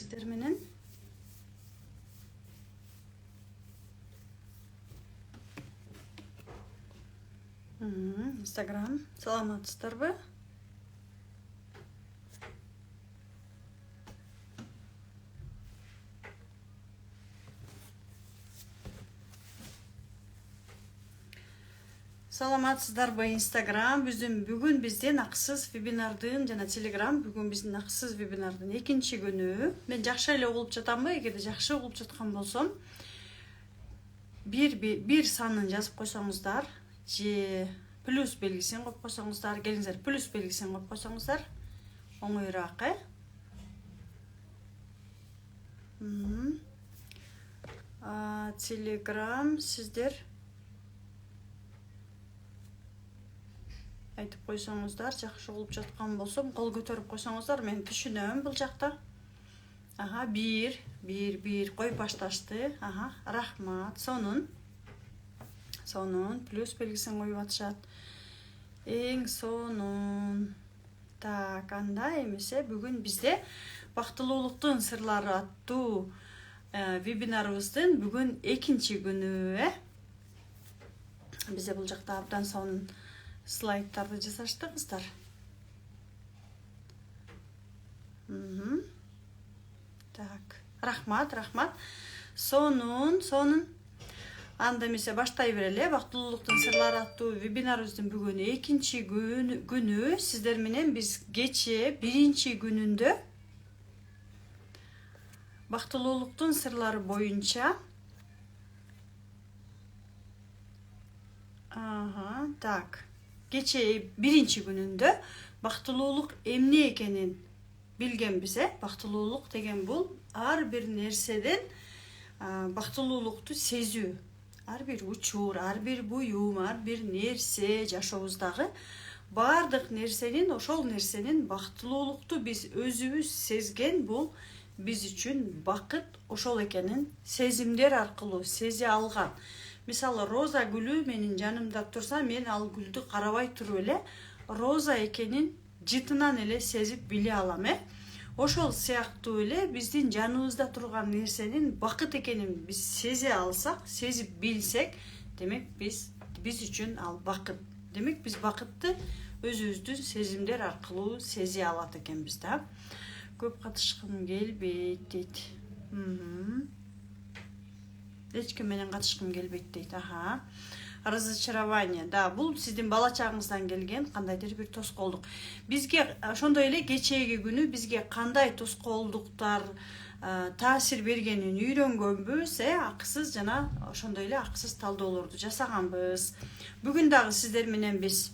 сиздер менен. Instagram. Саламатсыздарбы? Саламатсыздарбы Instagram. Бүгүн бизден акысыз вебинардын жана Telegram бүгүн биздин акысыз вебинардын экинчи күнү. Мен жакшы эле угулуп жатамбы? Эгерде жакшы угулуп жаткан болсом, бир санын жазып койсоңуздар, же плюс белгисин коюп койсоңуздар, келиңиздер плюс белгисин коюп койсоңуздар, оңоюраак, Telegram сиздер айтып койсоңуздар, жакшы угулуп жаткан болсом, кол көтөрүп койсоңуздар, мен түшүнөм бул жакта. Бир коюп башташты. Рахмат. Сонун плюс белгисин коюп атышат. Эң сонун. Так, андай эмесе бүгүн бизде бактылуулуктун сырлары аттуу вебинарыбыздын бүгүн экинчи күнү, Бизде бул жакта абдан сонун слайдтарды жасашты кыздар. Так, рахмат. Сонун. Анда эмесе баштай берели. Бактылуулуктун сырлары аттуу вебинарыбыздын бүгүн экинчи күнү. Сиздер менен биз кече биринчи күнүндө бактылуулуктун сырлары боюнча кече биринчи күнүндө бактылуулук эмне экенин билгенбиз. Бактылуулук деген бул ар бир нерседен бактылуулукту сезүү. Ар бир учур, ар бир буюм, ар бир нерсе жашообуздагы бардык нерсенин, ошол нерсенин бактылуулукту биз өзүбүз сезген бул биз үчүн бакыт ошол экенин сезимдер аркылуу сезе алган. Мисалы, роза гүлү менин жанымда турса, мен ал гүлдү карабай туруп эле роза экенин жытынан эле сезип биле алам. Ошол сыяктуу эле биздин жаныбызда турган нерсенин бакыт экенин биз сезе алсак, сезип билсек, демек биз үчүн ал бакыт. Демек биз бакытты өзүбүздүн сезимдер аркылуу сезе алат экенбиз да. Көп катышкым келбейт дейт. Эч ким менен катышкым келбейт дейт. Разочарование. Да, бул сиздин бала чагыңыздан келген кандайдыр бир тоскоолдук. Бизге ошондой эле кечээги күнү бизге кандай тоскоолдуктар таасир бергенин үйрөнгөнбүз, акысыз жана ошондой эле акысыз талдоолорду жасаганбыз. Бүгүн дагы сиздер менен биз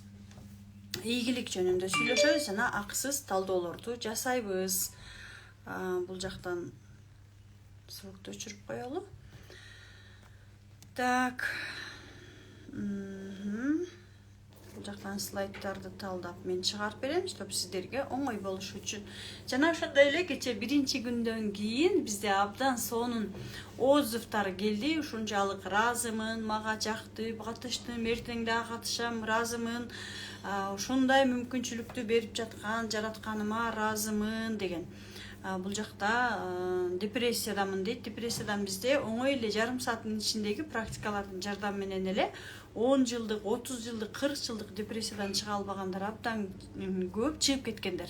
ийгилик жөнүндө сүйлөшөбүз жана акысыз талдоолорду жасайбыз. Бул жактан звукту өчүрүп коелу. Так. Бул жактан слайдтарды талдап мен чыгарып берем, чтоб сиздерге оңой болушу үчүн. Жана ошондой эле кече биринчи күндөн кийин бизде абдан сонун отзывдар келди. Ушунчалык ыраазымын, мага жакты, катыштым, эртең дагы катышам, ыраазымын. Ушундай мүмкүнчүлүктү берип жаратканыма ыраазымын деген. Бул жакта депрессиядамын дейт. Депрессиядан бизде оңой эле жарым сааттын ичиндеги практикалардын жардамы менен эле 10 жылдык, 30 жылдык, 40 жылдык депрессиядан чыга албагандар абдан көп чыгып кеткендер.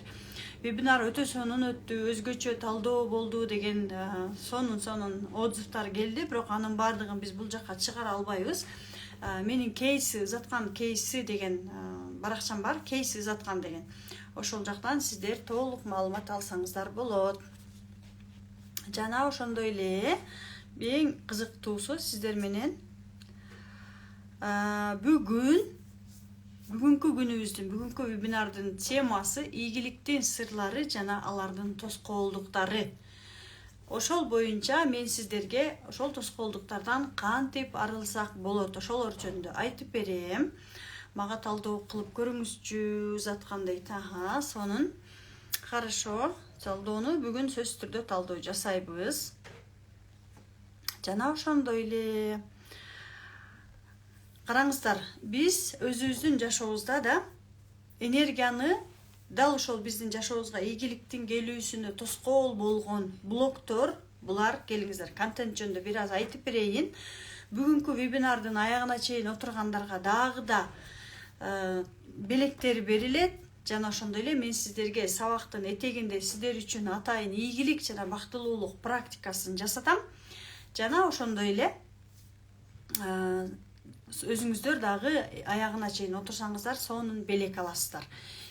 Вебинар өтө сонун өттү, өзгөчө талдоо болду деген сонун отзывдар келди, бирок анын бардыгын биз бул жакка чыгара албайбыз. Менин кейси ызаткан кейси деген баракчам бар, кейси ызаткан деген. Ошол жактан сиздер толук маалымат алсаңыздар болот. Жана ошондой эле эң кызыктуусу сиздер менен бүгүнкү күнүбүздүн, бүгүнкү вебинардын темасы ийгиликтин сырлары жана алардын тоскоолдуктары. Ошол боюнча мен сиздерге ошол тоскоолдуктардан кантип арылсак болот, ошолор жөнүндө айтып берем. Мага талдоо кылып көрүңүзчү, узаткан дейт. Сонун. Хорошо. Талдоону бүгүн сөзсүз түрдө талдоо жасайбыз. Жана ошондой эле караңыздар, биз өзүбүздүн жашообузда да энергияны дал ошол биздин жашообузга ийгиликтин келүүсүнө тоскоол болгон блоктор булар. Келиңиздер, контент жөнүндө бир аз айтып берейин. Бүгүнкү вебинардын аягына чейин отургандарга дагы да белектер берилет. Жана ошондой эле мен сиздерге сабактын этегинде сиздер үчүн атайын ийгилик жана бактылуулук практикасын жасатам. Жана ошондой эле өзүңүздөр дагы аягына чейин отурсаңыздар сонун белек аласыздар.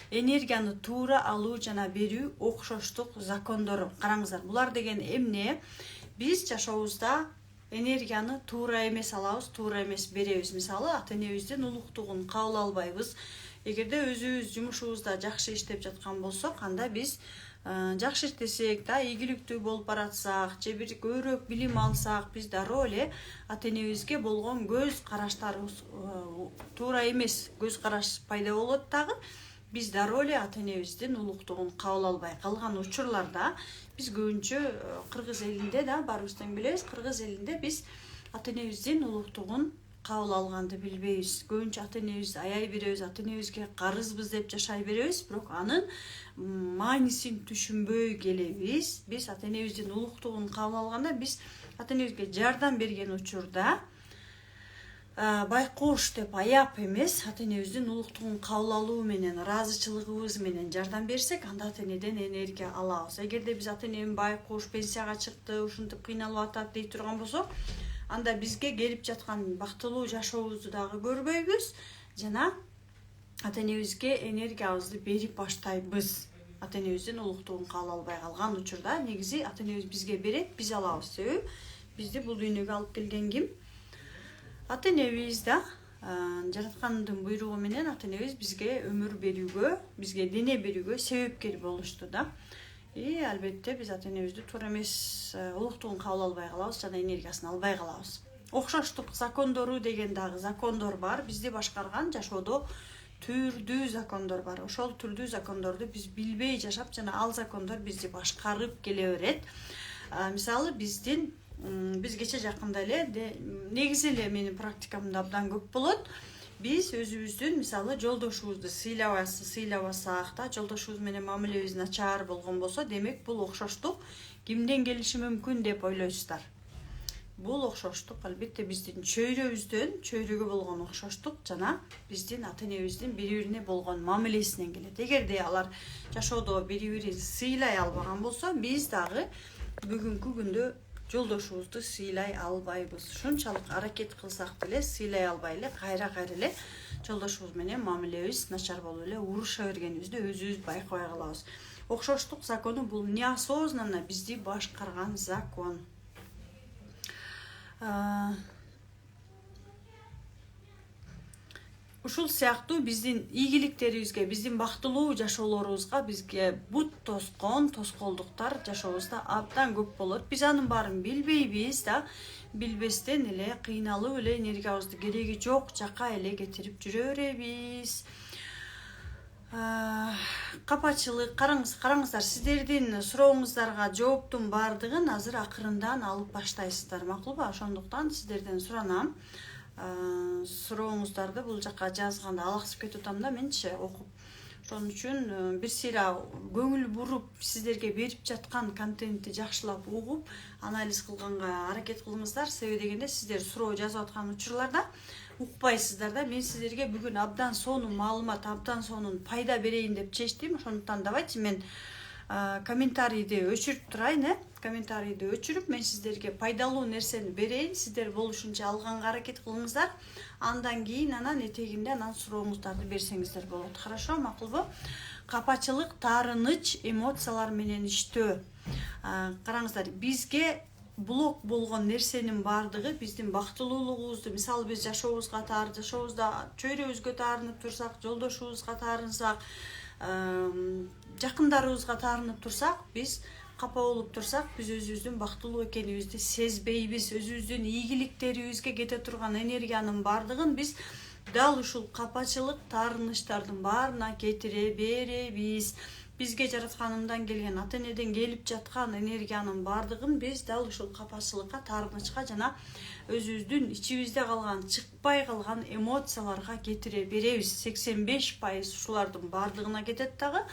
Энергияны туура алуу жана берүү окшоштук закондору. Караңыздар, булар деген эмне? Биз жашообузда энергияны туура эмес алабыз, туура эмес беребиз. Мисалы, ата-энебиздин улуктугун кабыл албайбыз. Эгерде өзүбүз жумушубузда жакшы иштеп жаткан болсок, анда биз жакшы иштесек да, ийгиликтүү болуп баратсак, же бир көбүрөөк билим алсак, биз дароо эле ата-энебизге болгон көз караштарыбыз туура эмес көз караш пайда болот дагы. Биз дароо эле ата-энебиздин улуктугун кабыл албай калган учурларда биз көбүнчө кыргыз элинде да баарыбыз тең билебиз, кыргыз элинде биз ата-энебиздин улуктугун кабыл алганды билбейбиз. Көбүнчө ата-энебизди аяй беребиз, ата-энебизге карызбыз деп жашай беребиз, бирок анын маанисин түшүнбөй келебиз. Биз ата-энебиздин улуктугун кабыл алганда биз ата-энебизге жардам берген учурда байкош деп аяп эмес, ата-энебиздин улуктугун кабыл алуу менен, ыраазычылыгыбыз менен жардам берсек, анда ата-энеден энергия алабыз. Эгерде биз ата-энем байкош пенсияга чыкты, ушинтип кыйналып атат дей турган болсок, анда бизге келип жаткан бактылуу жашообузду дагы көрбөйбүз жана ата-энебизге энергиябызды берип баштайбыз. Ата-энебиздин улуктугун кабыл албай калган учурда негизи ата-энебиз бизге берет, биз алабыз. Себеби бизди бул дүйнөгө алып келген ким? Ата-энебиз да. Жараткандын буйругу менен ата-энебиз бизге өмүр берүүгө, бизге дене берүүгө себепкер болушту да. Албетте биз ата-энебизди туура эмес улуктугун кабыл албай калабыз жана энергиясын албай калабыз. Окшоштук закондору деген дагы закондор бар. Бизди башкарган жашоодо түрдүү закондор бар. Ошол түрдүү закондорду биз билбей жашап жана ал закондор бизди башкарып келе берет. Мисалы, биз кече жакында эле, негизи эле менин практикамда абдан көп болот. Биз өзүбүздүн мисалы жолдошубузду сыйлабасак да, жолдошубуз менен мамилебиз начар болгон болсо, демек бул окшоштук кимден келиши мүмкүн деп ойлойсуздар. Бул окшоштук албетте биздин чөйрөгө болгон окшоштук жана биздин ата-энебиздин бири-бирине болгон мамилесинен келет. Эгерде алар жашоодо бири-бирин сыйлай албаган болсо, биз дагы бүгүнкү күндө жолдошубузду сыйлай албайбыз. Ушунчалык аракет кылсак деле сыйлай албай эле, кайра эле жолдошубуз менен мамилебиз начар болуп эле уруша бергенибизди өзүбүз байкабай калабыз. Окшоштук закону бул неосознанно бизди башкарган закон. Ушул сыяктуу биздин ийгиликтерибизге, биздин бактылуу жашоолорубузга бизге бут тоскон тоскоолдуктар жашообузда абдан көп болот. Биз анын баарын билбейбиз да, билбестен эле кыйналып эле энергиябызды кереги жок жака эле кетирип жүрө беребиз. Капачылык, караңыздар, сиздердин сурооңуздарга жооптун баардыгын азыр акырындан алып баштайсыздар, макулбу? Ошондуктан сиздерден суранам. Сурооңуздарды бул жака жазганда алаксып кетип атам да менчи окуп. Ошон үчүн бир сыйра көңүл буруп сиздерге берип жаткан контентти жакшылап угуп, анализ кылганга аракет кылыңыздар. Себеби дегенде сиздер суроо жазып аткан учурларда укпайсыздар да. Мен сиздерге бүгүн абдан сонун маалымат, абдан сонун пайда берейин деп чечтим. Ошондуктан давайте мен комментарийди өчүрүп турайын, комментарийди өчүрүп мен сиздерге пайдалуу нерсени берейин, сиздер болушунча алганга аракет кылыңыздар. Андан кийин анан этегинде анан сурооңуздарды берсеңиздер болот. Хорошо, макулбу? Капачылык, таарыныч, эмоциялар менен иштөө. Караңыздар, бизге блок болгон нерсенин баардыгы биздин бактылуулугубузду, мисалы биз жашообузда чөйрөбүзгө таарынып турсак, жолдошубузга таарынсак, жакындарыбызга таарынып турсак, биз капа болуп турсак, биз өзүбүздүн бактылуу экенибизди сезбейбиз. Өзүбүздүн ийгиликтерибизге кете турган энергиянын баардыгын биз дал ушул капачылык, таарынычтардын баарына кетире беребиз. бизге жаратканымдан келген, ата энеден келип жаткан энергиянын бардыгын биз дал ушул капачылыкка, таарынычка жана өзүбүздүн ичибизде калган, чыкпай калган эмоцияларга кетире беребиз. 85% ушулардын бардыгына кетет дагы.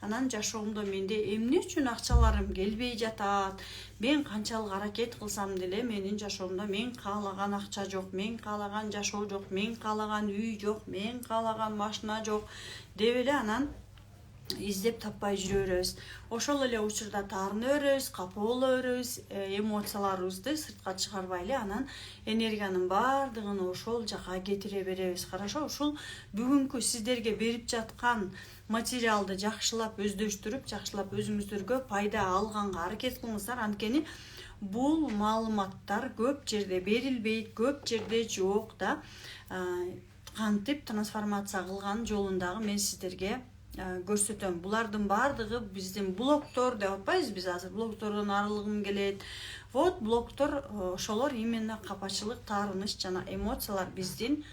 Анан жашоомдо менде эмне үчүн акчаларым келбей жатат? Мен канчалык аракет кылсам деле менин жашоомдо мен каалаган акча жок, мен каалаган жашоо жок, мен каалаган үй жок, мен каалаган машина жок деп эле анан издеп таппай жүрө беребиз. Ошол эле учурда таарына беребиз, капа боло беребиз, эмоцияларыбызды сыртка чыгарбай эле анан энергиянын бардыгын ошол жака кетире беребиз. Хорошо, ушул бүгүнкү сиздерге берип жаткан материалды жакшылап өздөштүрүп, жакшылап өзүңүздөргө пайда алганга аракет кылыңыздар. Анткени бул маалыматтар көп жерде берилбейт, көп жерде жок да. Кантип трансформация кылган жолундагы мен сиздерге көрсөтөм. Булардын бардыгы биздин блоктор деп атпайбыз биз азыр. Блоктордон арылгым келет. Вот блоктор ошолор именно капачылык, таарыныч жана эмоциялар биздин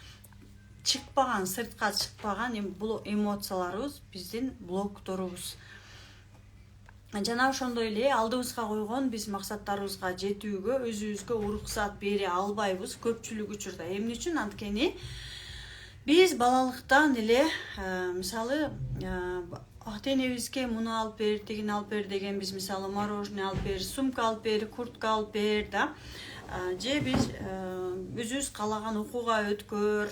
чыкпаган, сыртка чыкпаган бул эмоцияларыбыз биздин блокторубуз. Жана ошондой эле алдыбызга койгон биз максаттарыбызга жетүүгө өзүбүзгө уруксат бере албайбыз көпчүлүк учурда. Эмне үчүн? Анткени биз балалыктан эле мисалы ата энебизге муну алып бер, тигини алып бер деген биз мисалы мороженое алып бер, сумка алып бер, куртка алып бер да. Же биз өзүбүз каалаган окууга өткөр,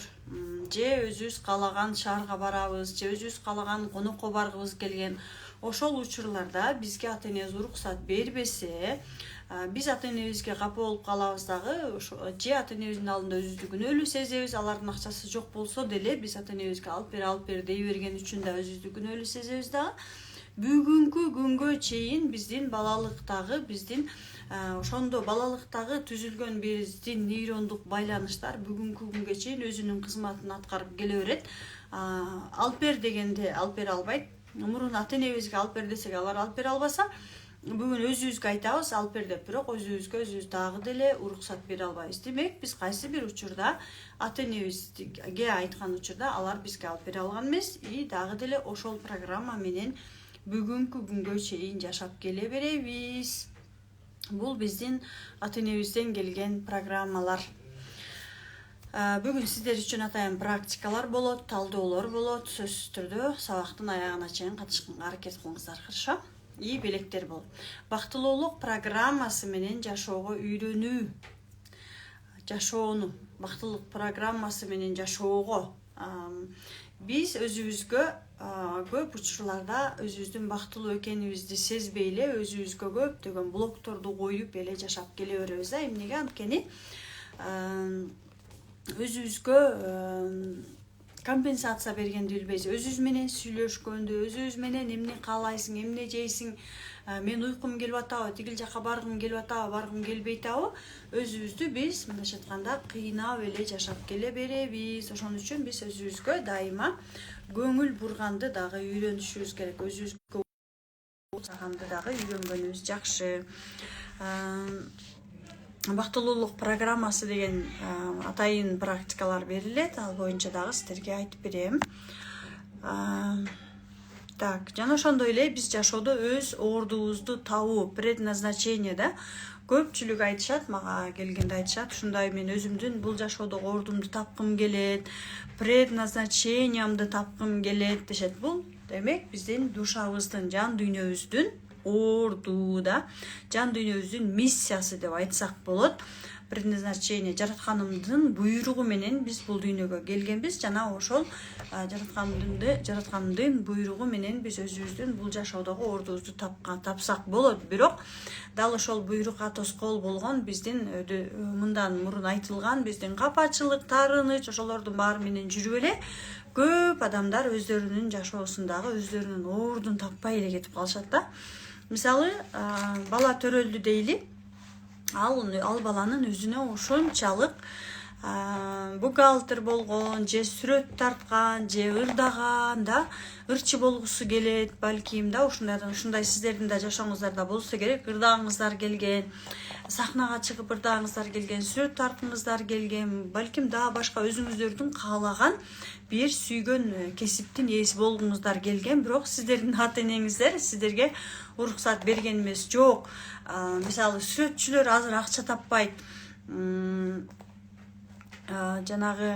же өзүбүз каалаган шаарга барабыз, же өзүбүз каалаган конокко баргыбыз келген. Ошол учурларда бизге ата энебиз уруксат бербесе, биз ата энебизге капа болуп калабыз дагы, же ата энебиздин алдында өзүбүздү күнөөлүү сезебиз. Алардын акчасы жок болсо деле биз ата энебизге алып бер дей берген үчүн да өзүбүздү күнөөлүү сезебиз дагы. Бүгүнкү күнгө чейин биздин балалыктагы, биздин ошондо балалыктагы түзүлгөн биздин нейрондук байланыштар бүгүнкү күнгө чейин өзүнүн кызматын аткарып келе берет. Алып бер дегенде алып бере албайт. Мурун ата энебизге алып бер десек алар алып бере албаса, бүгүн өзүбүзгө айтабыз алып бер деп, бирок өзүбүз дагы деле уруксат бере албайбыз. Демек биз кайсы бир учурда ата энебизге айткан учурда алар бизге алып бере алган эмес, и дагы деле ошол программа менен бүгүнкү күнгө чейин жашап келе беребиз. Бул биздин ата энебизден келген программалар. Бүгүн сиздер үчүн атайын практикалар болот, талдоолор болот. Сөзсүз түрдө сабактын аягына чейин катышканга аракет кылыңыздар, хорошо? И белектер болот. Бактылуулук программасы менен жашоого үйрөнүү. Жашоону, бактылык программасы менен жашоого. Биз өзүбүзгө көп учурларда өзүбүздүн бактылуу экенибизди сезбей эле өзүбүзгө көптөгөн блокторду коюп эле жашап келе беребиз да. Эмнеге? Анткени өзүбүзгө компенсация бергенди билбейбиз. Өзүбүз менен сүйлөшкөндө, өзүбүз менен эмне каалайсың, эмне жейсиң, мен уйкум келип атабы, тигил жака баргым келип атабы, баргым келбей атабы, өзүбүздү биз мындайча айтканда кыйнап эле жашап келе беребиз. Ошон үчүн биз өзүбүзгө дайыма көңүл бурганды дагы үйрөнүшүбүз керек. Өзүбүзгө чаганды дагы үйрөнгөнүбүз жакшы. Бактылуулук программасы деген атайын практикалар берилет. Ал боюнча дагы сиздерге айтып берем. Так, жана ошондой эле биз жашоодо өз ордубузду табуу, предназначение да. Көпчүлүк айтышат, мага келгенде айтышат, ушундай мен өзүмдүн бул жашоодогу ордумду тапкым келет, предназначениямды тапкым келет дешет. Бул демек биздин душабыздын, жан дүйнөбүздүн орду да, жан дүйнөбүздүн миссиясы деп айтсак болот. Предназначение, жаратканымдын буйругу менен биз бул дүйнөгө келгенбиз. Жана ошол жараткандын буйругу менен биз өзүбүздүн бул жашоодогу ордубузду тапсак болот. Бирок дал ошол буйрукка тоскоол болгон биздин мындан мурун айтылган биздин капачылык, таарыныч, ошолордун баары менен жүрүп эле көп адамдар өздөрүнүн жашоосундагы өздөрүнүн ордун таппай эле кетип калышат да. Мисалы, бала төрөлдү дейли, ал баланын өзүнө ошончалык бухгалтер болгон же сүрөт тарткан же ырдаган да ырчы болгусу келет балким да ушундай сиздердин да жашооңуздарда болсо керек. Ырдагыңыздар келген, сахнага чыгып ырдагыңыздар келген, сүрөт тарткыңыздар келген, балким дагы башка өзүңүздөрдүн каалаган бир сүйгөн кесиптин ээси болгуңуздар келген. Бирок сиздердин ата энеңиздер сиздерге уруксат берген эмес. Жок, мисалы сүрөтчүлөр азыр акча таппайт, жанагы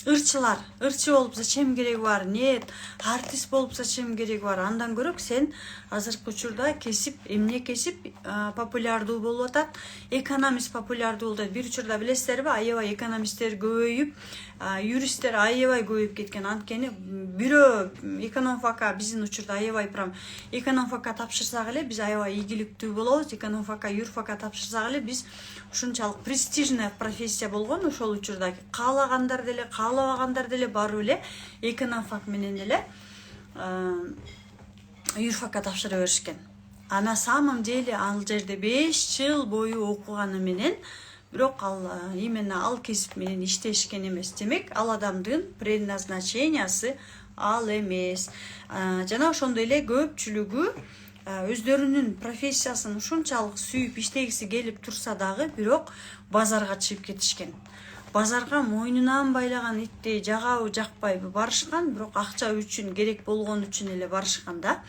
ырчы болуп зачем кереги бар, нет, артист болуп зачем кереги бар. Андан көрөк сен азыркы учурда кесип, эмне кесип популярдуу болуп атат, экономист популярдуу болуп атат. Бир учурда билесиздерби, аябай экономисттер көбөйүп, юристтер аябай көбөйүп кеткен. Анткени бирөө экономфакка биздин учурда аябай прям экономфакка тапшырсак эле биз аябай ийгиликтүү болобуз. Экономфакка, юрфакка тапшырсак эле биз ушунчалык престижный профессия болгон. Ошол учурда каалагандар деле, каалабагандар деле барып эле экономфак менен эле юрфакка тапшыра беришкен. А на самом деле ал жерде 5 жыл бою окуганы менен бирок именно ал кесип менен иштешкен эмес. Демек, ал адамдын предназначениясы ал эмес. Жана ошондой эле көпчүлүгү өздөрүнүн профессиясын ушунчалык сүйүп иштегиси келип турса дагы, бирок базарга чыгып кетишкен. Базарга мойнунан байлаган иттей жагабы жакпайбы барышкан, бирок акча үчүн, керек болгон үчүн эле барышкан да.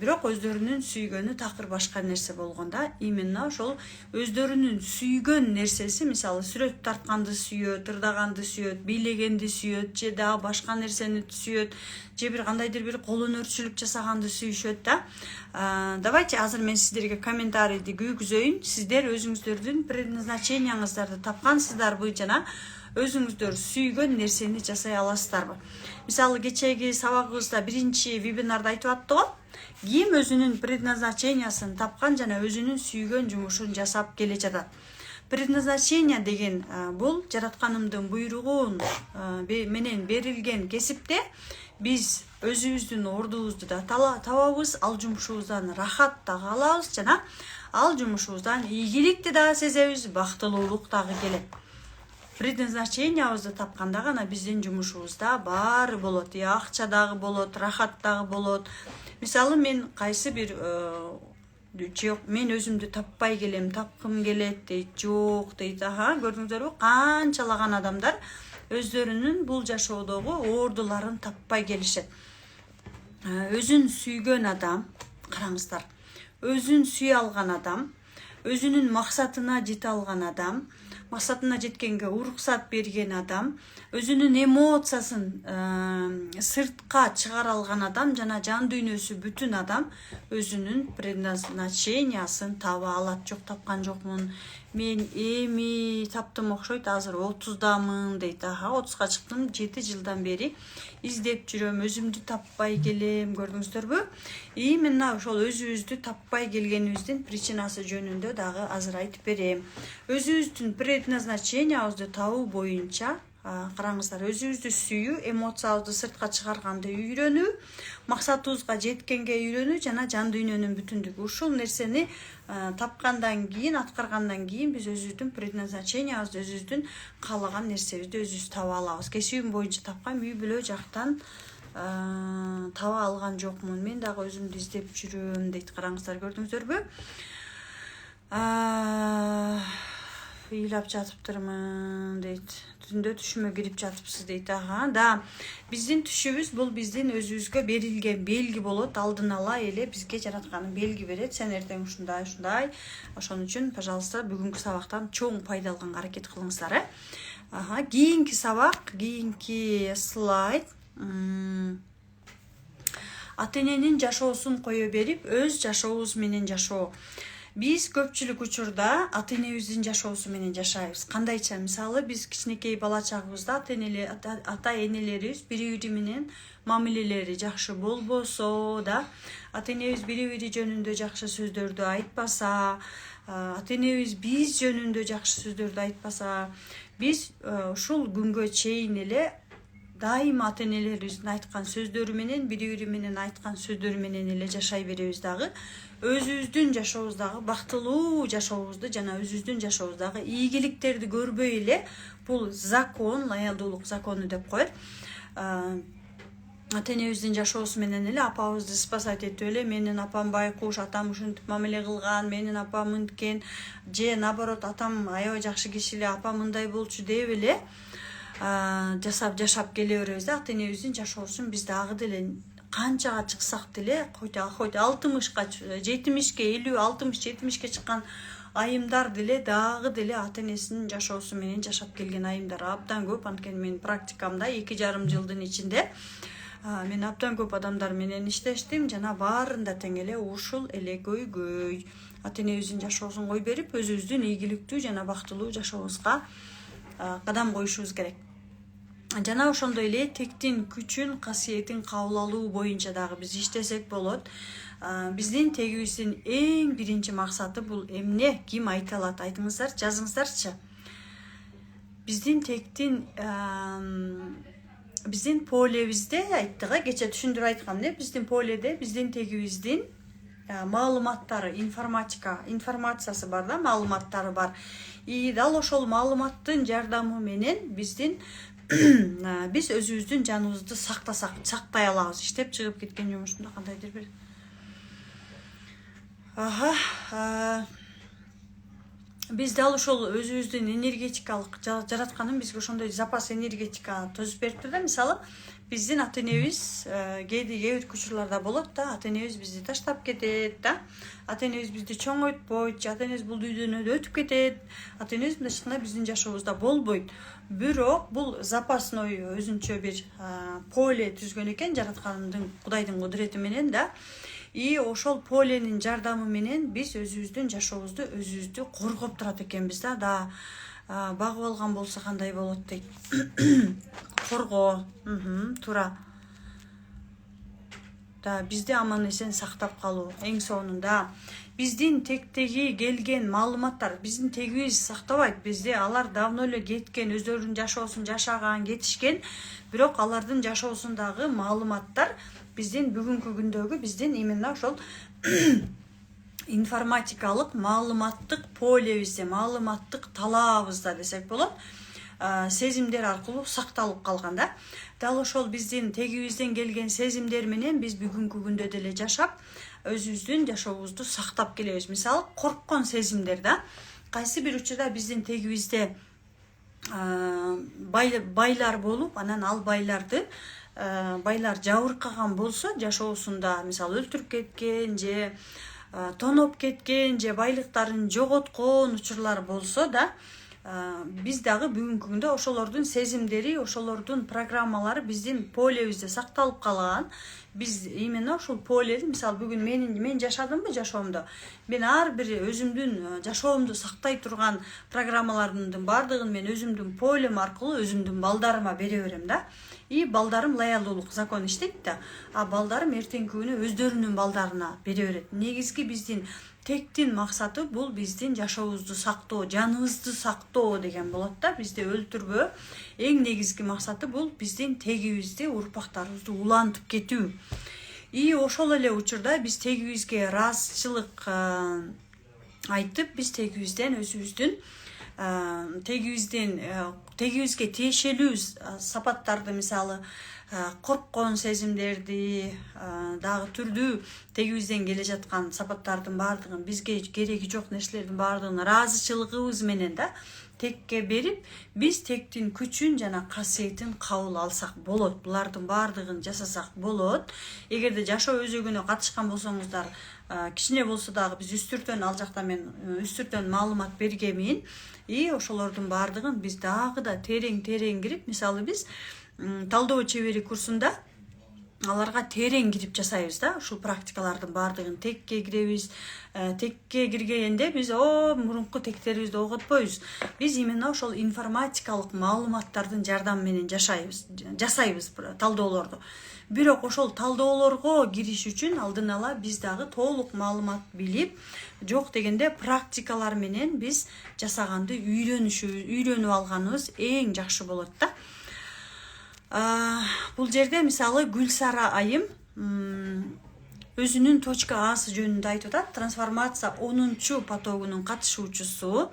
Бирок өздөрүнүн сүйгөнү такыр башка нерсе болгон да. Именно ошол өздөрүнүн сүйгөн нерсеси, мисалы сүрөт тартканды сүйөт, ырдаганды сүйөт, бийлегенди сүйөт, же дагы башка нерсени сүйөт, же бир кандайдыр бир кол өнөрчүлүк жасаганды сүйүшөт да. Давайте азыр мен сиздерге комментарийди күйгүзөйүн. Сиздер өзүңүздөрдүн предназначенияңыздарды тапкансыздарбы, жана өзүңүздөр сүйгөн нерсени жасай аласыздарбы? Мисалы кечеги сабагыбызда биринчи вебинарда айтып аттык го. Ким өзүнүн предназначениясын тапкан жана өзүнүн сүйгөн жумушун жасап келе жатат. Предназначение деген бул жаратканымдын буйругун менен берилген кесипте биз өзүбүздүн ордубузду да табабыз, ал жумушубуздан рахат дагы алабыз жана ал жумушубуздан ийгиликти дагы сезебиз, бактылуулук дагы келет. Предназначениябызды тапканда гана биздин жумушубузда баары болот. Акча дагы болот, рахат дагы болот. Мисалы мен кайсы бир жок, мен өзүмдү таппай келем, тапкым келет дейт, жок дейт. Көрдүңүздөрбү, канчалаган адамдар өздөрүнүн бул жашоодогу ордуларын таппай келишет. Өзүн сүйгөн адам, караңыздар, өзүн сүйө алган адам, өзүнүн максатына жете алган адам, максатына жеткенге уруксат берген адам, өзүнүн эмоциясын сыртка чыгара алган адам жана жан дүйнөсү бүтүн адам өзүнүн предназначениясын таба алат. Жок, тапкан жокмун, мен эми таптым окшойт, азыр 30дамын дейт. 30га чыктым, 7 жылдан бери издеп жүрөм, өзүмдү таппай келем. Көрдүңүздөрбү? Именно ошол өзүбүздү таппай келгенибиздин причинасы жөнүндө дагы азыр айтып берем. Өзүбүздүн предназначениябызды табуу боюнча караңыздар, өзүбүздү сүйүү, эмоциябызды сыртка чыгарганды үйрөнүү, максатыбызга жеткенге үйрөнүү жана жан дүйнөнүн бүтүндүгү. Ушул нерсени тапкандан кийин, аткаргандан кийин биз өзүбүздүн предназначениябызды, өзүбүздүн каалаган нерсебизди өзүбүз таба алабыз. Кесибим боюнча тапкан, үй бүлө жактан таба алган жокмун, мен дагы өзүмдү издеп жүрөм дейт. Караңыздар, көрдүңүздөрбү? Ыйлап жатыптырмын дейт. Түндө түшүмө кирип жатыпсыз дейт. Да, биздин түшүбүз бул биздин өзүбүзгө берилген белги болот. Алдын ала эле бизге жаратканы белги берет. Сен эртең ушундай. Ошон үчүн, пожалуйста, бүгүнкү сабактан чоң пайда алганга аракет кылыңыздар. Кийинки сабак, кийинки слайд. Ата эненин жашоосун кое берип, өз жашообуз менен жашоо. Биз көпчүлүк учурда ата энебиздин жашоосу менен жашайбыз. Кандайча? Мисалы, биз кичинекей бала чагыбызда ата энелерибиз бири-бири менен мамилелери жакшы болбосо да, ата энебиз бири-бири жөнүндө жакшы сөздөрдү айтпаса, ата энебиз биз жөнүндө жакшы сөздөрдү айтпаса, биз ушул күнгө чейин эле дайыма ата-энелерибиздин айткан сөздөрү менен, бири-бири менен айткан сөздөрү менен эле жашай беребиз дагы. Өзүбүздүн жашообуздагы бактылуу жашообузду жана өзүбүздүн жашообуздагы ийгиликтерди көрбөй эле бул закон, лоялдуулук закону деп коет. Ата-энебиздин жашоосу менен эле апабызды спасать этип эле менин апам байкуш, атам ушинтип мамиле кылган, менин апам мынткен, же наоборот атам аябай жакшы киши эле, апам мындай болчу деп эле жашап келе беребиз да. Ата-энебиздин жашоосун биз дагы деле канчага чыксак деле, хоть 60га, 70ге, 50, 60, 70ге чыккан айымдар деле дагы деле ата-энесинин жашоосу менен жашап келген айымдар абдан көп. Анткени менин практикамда 2,5 жылдын ичинде мен абдан көп адамдар менен иштештим жана баарында тең эле ушул эле көйгөй. Ата-энебиздин жашоосун кой берип, өзүбүздүн ийгиликтүү жана бактылуу жашообузга кадам коюшубуз керек. Жана ошондой эле тектин күчүн, касиетин кабыл алуу боюнча дагы биз иштесек болот. Биздин тегибиздин эң биринчи максаты бул эмне? Ким айта алат? Айтыңыздар, жазыңыздарчы. Биздин тектин биздин полебизде айттыга кече түшүндүрүп айткам да, биздин поледе биздин тегибиздин маалыматтары, информациясы бар да, маалыматтары бар. Дал ошол маалыматтын жардамы менен биздин биз өзүбүздүн жаныбызды сактай алабыз. Иштеп чыгып кеткен жумушумда кандайдыр бир биз дал ошол өзүбүздүн энергетикалык жаратканын бизге ошондой запас энергетика түзүп бериптир да. Мисалы, биздин ата-энебиз кээ бир учурларда болот да, ата-энебиз бизди таштап кетет да, ата-энебиз бизди чоңойтпойт, ата-энебиз бул дүйдөн өтүп кетет, ата-энебиз мындайча айтканда биздин жашообузда болбойт. Бирок бул запасной өзүнчө бир поле түзгөн экен жараткандын, Кудайдын кудурети менен да. Ошол поленин жардамы менен биз өзүбүздүн жашообузду өзүбүздү коргоп турат экенбиз да. Багып алган болсо кандай болот дейт. Коргоо, туура. Да, бизди аман эсен сактап калуу. Эң сонунда биздин тектеги келген маалыматтар, биздин тегибиз сактабайт бизди. Алар давно эле кеткен, өздөрүнүн жашоосун жашаган, кетишкен. Бирок алардын жашоосундагы маалыматтар биздин бүгүнкү күндөгү биздин именно ошол информатикалык маалыматтык полебизде, маалыматтык талаабызда десек болот, сезимдер аркылуу сакталып калган да. Дал ошол биздин тегибизден келген сезимдер менен биз бүгүнкү күндө деле жашап, өзүбүздүн жашообузду сактап келебиз. Мисалы, корккон сезимдер да. Кайсы бир учурда биздин тегибизде байлар болуп, анан ал байлар жабыркаган болсо, жашоосунда мисалы өлтүрүп кеткен же тоноп кеткен же байлыктарын жоготкон учурлар болсо да, биз дагы бүгүнкү күндө ошолордун сезимдери, ошолордун программалары биздин полебизде сакталып калган. Биз именно ошол поледи, мисалы бүгүн мен жашадымбы жашоомдо, мен ар бир өзүмдүн жашоомду сактай турган программалардын баардыгын мен өзүмдүн полем аркылуу өзүмдүн балдарыма бере берем да. Балдарым лоялдуулук закон иштейт да, балдарым эртеңки күнү өздөрүнүн балдарына бере берет. Негизги биздин тектин максаты бул биздин жашообузду сактоо, жаныбызды сактоо деген болот да. Бизди өлтүрбөө. Эң негизги максаты бул биздин тегибизди, урпактарыбызды улантып кетүү. Ошол эле учурда биз тегибизге ыраазычылык айтып, биз тегибизден өзүбүздүн тегибизге тиешелүү сапаттарды, мисалы корккон сезимдерди, дагы түрдүү тегибизден келе жаткан сапаттардын баардыгын, бизге кереги жок нерселердин баардыгын ыраазычылыгыбыз менен да текке берип, биз тектин күчүн жана касиетин кабыл алсак болот. Булардын баардыгын жасасак болот. Эгерде жашоо өзөгүнө катышкан болсоңуздар, кичине болсо дагы биз үстүртөн, ал жакта мен үстүртөн маалымат бергемин. Ошолордун баардыгын биз дагы да терең кирип, мисалы биз талдоо чебери курсунда аларга терең кирип жасайбыз да. Ушул практикалардын баардыгын текке киребиз. Текке киргенде биз мурунку тектерибизди окутпойбуз. Биз именно ошол информатикалык маалыматтардын жардамы менен жасайбыз талдоолорду. Бирок ошол талдоолорго кириш үчүн алдын ала биз дагы толук маалымат билип, жок дегенде практикалар менен биз жасаганды үйрөнүп алганыбыз эң жакшы болот да. Бул жерде мисалы Гүлсара айым өзүнүн точка асы жөнүндө айтып атат. Трансформация 10 потогунун катышуучусу.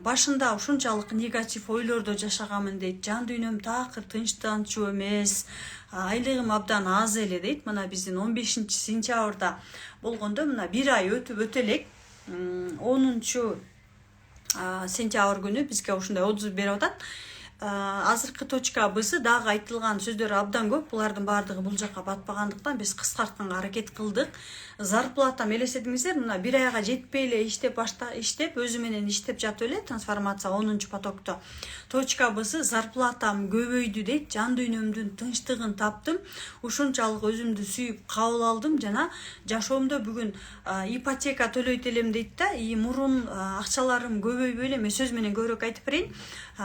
Башында ушунчалык негатив ойлордо жашаганмын дейт. Жан дүйнөм такыр тынчтанчу эмес. Айлыгым абдан аз эле дейт. Мына биздин 15-сентябрда болгондо мына 1 ай өтө элек 10-сентябрь күнү бизге ушундай отзыв берип атат. Азыркы точкабызы дагы айтылган сөздөр абдан көп. Булардын баардыгы бул жакка батпагандыктан биз кыскартканга аракет кылдык. Зарплатам элестетиңиздер, мына 1 айга жетпей эле иштеп өзү менен иштеп жатып эле трансформация 10-потокто. Точкабызы зарплатам көбөйдү дейт. Жан дүйнөмдүн тынчтыгын таптым. Ушунчалык өзүмдү сүйүп кабыл алдым жана жашоомдо бүгүн ипотека төлөйт элем дейт да. Мурун акчаларым көбөйбөй эле, мен сөз менен көбүрөөк айтып берейин.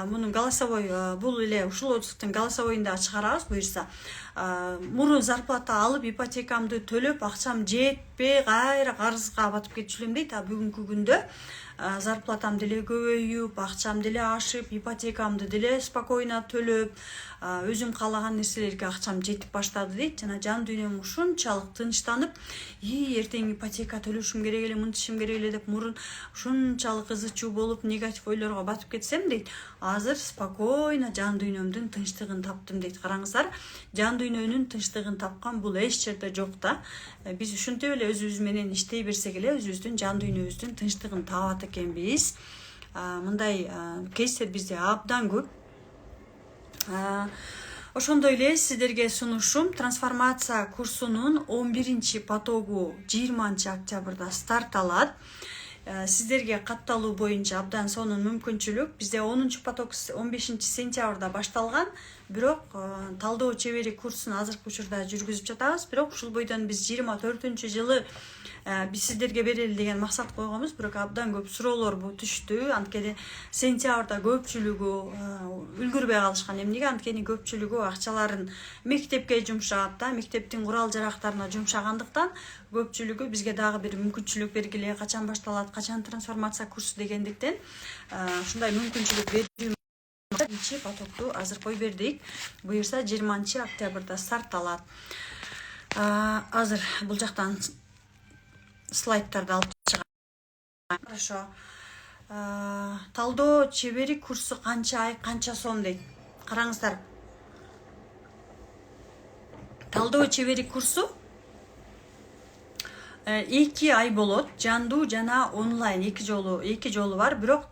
Мунун голосовой бул эле ушул отзывдун голосовойунда чыгарабыз буюрса. Мурун зарплата алып ипотекамды төлөп акчам жетпей кайра карызга батып кетчү элем дейт. Бүгүнкү күндө зарплатам деле көбөйүп, акчам деле ашып, ипотекамды деле спокойно төлөп, өзүм каалаган нерселерге акчам жетип баштады дейт. Жана жан дүйнөм ушунчалык тынчтанып, эртең ипотека төлөшүм керек эле, мынтишим керек эле деп мурун ушунчалык ызы чуу болуп, негатив ойлорго батып кетсем дейт. Азыр спокойно жан дүйнөмдүн тынчтыгын таптым дейт. Караңыздар, жан дүйнөнүн тынчтыгын тапкан бул эч жерде жок да. Биз ушинтип эле өзүбүз менен иштей берсек эле өзүбүздүн жан дүйнөбүздүн тынчтыгын табат экенбиз. Мындай кейстер бизде абдан көп. Ошондой эле сиздерге сунушум трансформация курсунун 11-потогу 20-октябрда старт алат. Сиздерге катталуу боюнча абдан сонун мүмкүнчүлүк. Бизде 10-поток 15-сентябрда башталган, бирок талдоо чебери курсун азыркы учурда жүргүзүп жатабыз. Бирок ушул бойдон биз 24-жылы биз сиздерге берели деген максат койгонбуз. Бирок абдан көп суроолор түштү. Анткени сентябрда көпчүлүгү үлгүрбөй калышкан. Эмнеге? Анткени көпчүлүгү акчаларын мектепке жумшагат да, мектептин курал жарактарына жумшагандыктан көпчүлүгү бизге дагы бир мүмкүнчүлүк бергиле, качан башталат, качан трансформация курсу дегендиктен ушундай мүмкүнчүлүк берүү потокту азыр кой бердик. Буюрса 20-октябрда старт алат. Азыр бул жактан слайдтарды алып чыгам. Хорошо. Талдоо чебери курсу канча ай, канча сом дейт. Караңыздар. Талдоо чебери курсу 2 ай болот. Жандуу жана онлайн эки жолу бар. Бирок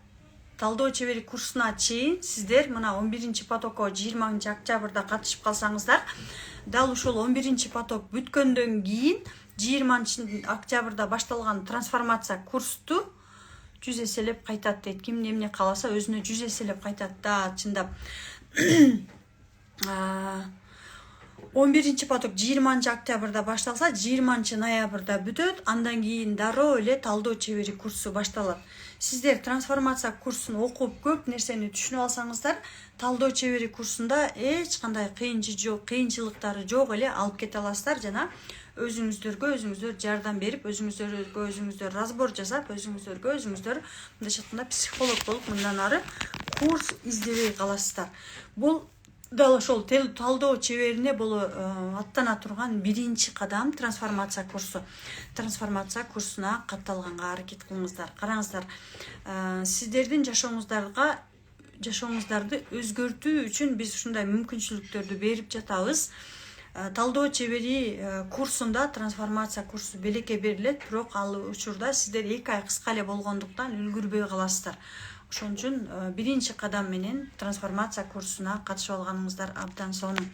талдоо чебери курсуна чейин сиздер мына 11-потокко 20-октябрда катышып калсаңыздар, дал ушул 11-поток бүткөндөн кийин 20-октябрда башталган трансформация курсту 100 эселеп кайтат дейт. Ким эмне кааласа өзүнө 100 эселеп кайтат да, чындап. 11-поток 20-октябрда башталса, 20-ноябрда бүтөт. Андан кийин дароо эле талдоо чебери курсу башталат. Сиздер трансформация курсун окуп көп нерсени түшүнүп алсаңыздар, талдоо чебери курсунда эч кандай кыйынчылыктары жок эле алып кете аласыздар жана өзүңүздөр жардам берип, өзүңүздөр разбор жасап, өзүңүздөр мындайча айтканда психолог болуп мындан ары курс издебей каласыздар. Бул дал ошол талдоо чеберине аттана турган биринчи кадам трансформация курсу. Трансформация курсуна катталганга аракет кылыңыздар. Караңыздар, сиздердин жашооңуздарды өзгөртүү үчүн биз ушундай мүмкүнчүлүктөрдү берип жатабыз. Талдоо чебери курсунда трансформация курсу белекке берилет, бирок ал учурда сиздер 2 ай кыска эле болгондуктан үлгүрбөй каласыздар. Ошон үчүн биринчи кадам менен трансформация курсуна катышып алганыңыздар абдан сонун.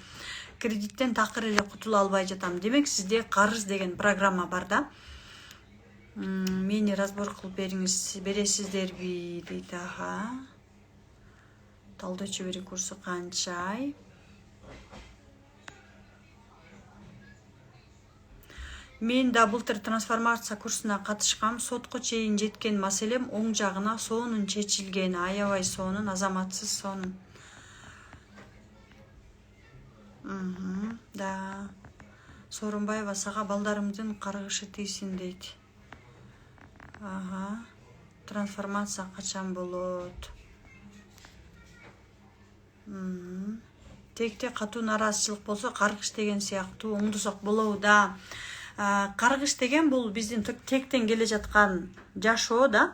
Кредиттен такыр эле кутула албай жатам. Демек сизде карыз деген программа бар да. Мени разбор кылып бересиздерби дейт. Талдоо чебери курсу канча ай? Мен да былтыр трансформация курсуна катышкам. Сотко чейин жеткен маселем оң жагына сонун чечилген. Аябай сонун, азаматсыз сонун. Да. Сооронбаева сага балдарымдын каргышы тийсин дейт. Трансформация качан болот? текте катуу нааразычылык болсо каргыш деген сыяктуу оңдосок болобу. Каргыш деген бул биздин тектен келе жаткан жашоо да.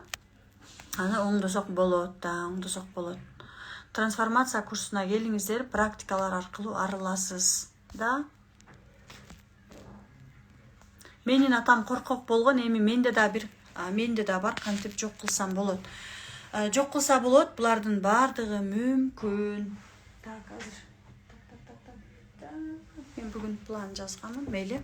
Аны оңдосок болот оңдосок болот. Трансформация курсуна келиңиздер, практикалар аркылуу арыласыз да. Менин атам коркок болгон, эми менде да бар, кантип жок кылсам болот. Жок кылса болот, булардын бардыгы мүмкүн. Так, азыр. Мен бүгүн план жазганмын, мейли.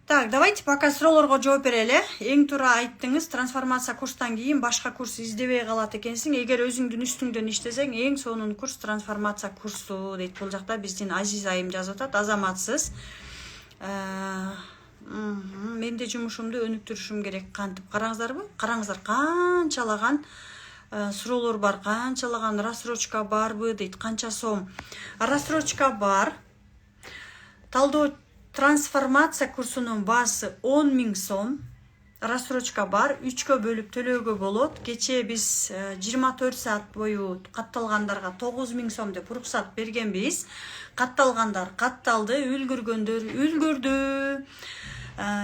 Так, давайте пока суроолорго жооп берели. Эң туура айттыңыз, трансформация курстан кийин башка курс издебей калат экенсиң. Эгер өзүңдүн үстүңдөн иштесең, эң сонун курс трансформация курсу дейт. Бул жакта биздин Азиз айым жазып атат, азаматсыз. Мен де жумушумду өнүктүрүшүм керек. Кантип караңыздарбы? Караңыздар, канчалаган суроолор бар, канчалаган рассрочка барбы дейт. Канча сом? Рассрочка бар. Талдоо трансформация курсунун баасы 10 000 сом. Рассрочка бар, 3кө бөлүп төлөөгө болот. Кечээ биз 24 саат бою катталгандарга 9 000 сом деп уруксат бергенбиз. Катталгандар катталды, үлгүргөндөр үлгүрдү.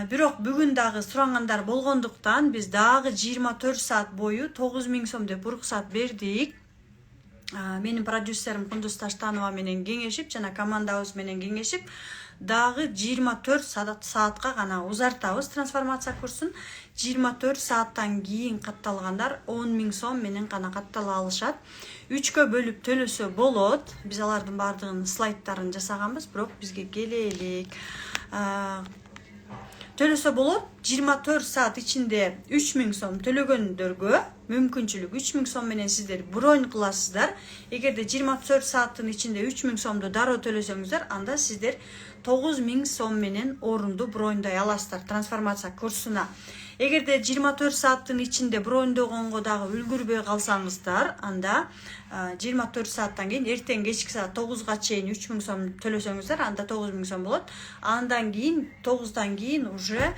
Бирок бүгүн дагы сурангандар болгондуктан биз дагы 24 саат бою 9 000 сом деп уруксат бердик. Менин продюсерим Кундуз Таштанова менен кеңешип, жана командабыз менен кеңешип, дагы 24 саатка гана узартабыз трансформация курсун. 24 сааттан кийин катталгандар 10 000 сом менен гана каттала алышат. 3кө бөлүп төлөсө болот. Биз алардын бардыгын слайдтарын жасаганбыз, бирок бизге келелик. Төлөсө болот. 24 саат ичинде 3 000 сом төлөгөндөргө мүмкүнчүлүк 3 000 сом менен сиздер бронь кыласыздар. Эгерде 24 сааттын ичинде 3 000 сомду дароо төлөсөңүздөр, анда сиздер 9 000 сом менен орунду броньдой аласыздар трансформация курсуна. Эгерде 24 сааттын ичинде броньдогонго дагы үлгүрбөй калсаңыздар, анда 24 сааттан кийин эртең кечки саат 9га чейин 3 000 сом төлөсөңүздөр, анда 9 000 сом болот. Андан кийин 9дан кийин уже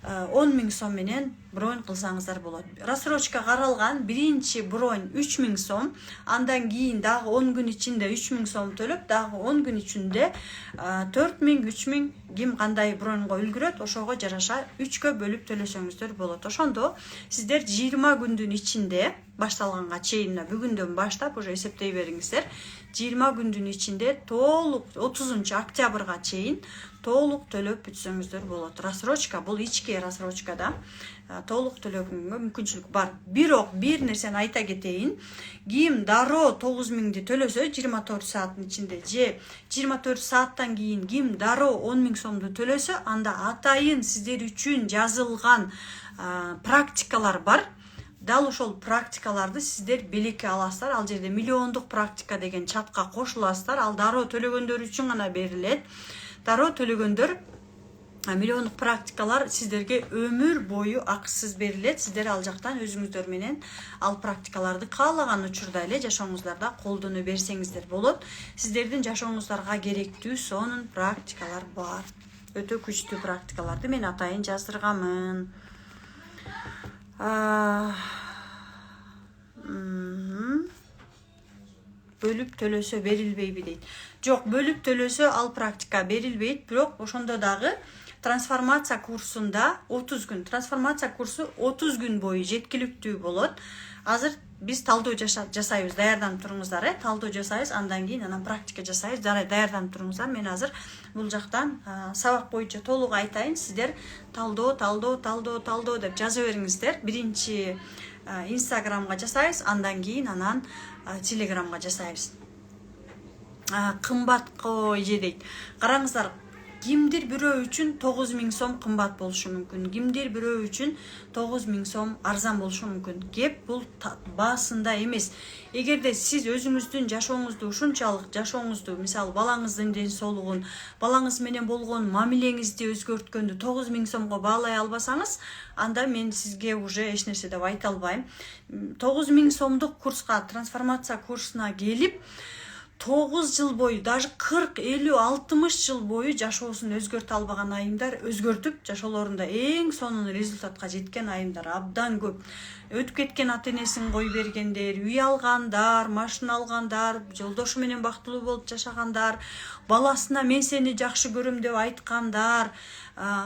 10 000 сом менен бронь кылсаңыздар болот. Рассрочка каралган биринчи бронь 3 000 сом, андан кийин дагы 10 күн ичинде 3 000 сом төлөп, дагы 10 күн ичинде 4 000, 3 000 ким кандай броньго үлгүрөт, ошого жараша 3кө бөлүп төлөсөңүздөр болот. Ошондо сиздер 20 күндүн ичинде башталганга чейин, бүгүндөн баштап уже эсептей бериңиздер. 20 күндүн ичинде толук 30 октябрга чейин толук төлөп бүтсөңүздөр болот. Рассрочка бул ички рассрочка да. Толук төлөгөнгө мүмкүнчүлүк бар. Бирок бир нерсени айта кетейин. Ким дароо 9 000ди төлөсө 24 сааттын ичинде же 24 сааттан кийин ким дароо 10 000 сомду төлөсө, анда атайын сиздер үчүн жазылган практикалар бар. Дал ошол практикаларды сиздер белекке аласыздар. Ал жерде миллиондук практика деген чатка кошуласыздар. Ал дароо төлөгөндөр үчүн гана берилет. Дароо төлөгөндөр миллиондук практикалар сиздерге өмүр бою акысыз берилет. Сиздер ал жактан өзүңүздөр менен ал практикаларды каалаган учурда эле жашооңуздарда колдоно берсеңиздер болот. Сиздердин жашооңуздарга керектүү сонун практикалар бар. Өтө күчтүү практикаларды мен атайын жаздырганмын. Бөлүп төлөсө берилбейби дейт. Жок, бөлүп төлөсө ал практика берилбейт, бирок ошондо дагы трансформация курсунда 30 күн. Трансформация курсу 30 күн бою жеткиликтүү болот. Азыр биз талдоо жасайбыз, даярданып туруңуздар, талдоо жасайбыз, андан кийин анан практика жасайбыз, даярданып туруңуздар. Мен азыр бул жактан сабак боюнча толук айтайын. Сиздер талдоо деп жаза бериңиздер. Биринчи Инстаграмга жасайбыз, андан кийин анан Телеграмга жасайбыз. Кымбат же дейт. Караңыздар, кимдир бирөө үчүн 9 000 сом кымбат болушу мүмкүн. Кимдир бирөө үчүн 9 000 сом арзан болушу мүмкүн. Кеп бул баасында эмес. Эгерде сиз өзүңүздүн жашооңузду ушунчалык жашооңузду, мисалы балаңыздын ден соолугун, балаңыз менен болгон мамилеңизди өзгөрткөндү 9 000 сомго баалай албасаңыз, анда мен сизге уже эч нерсе деп айта албайм. 9 000 сомдук курска, трансформация курсуна келип 9 жыл бою, даже 40, 50, 60 жыл бою жашоосун өзгөртө албаган айымдар өзгөртүп, жашоолорунда эң сонун результатка жеткен айымдар абдан көп. Өтүп кеткен ата энесин кой бергендер, үй алгандар, машина алгандар, жолдошу менен бактылуу болуп жашагандар, баласына мен сени жакшы көрөм деп айткандар,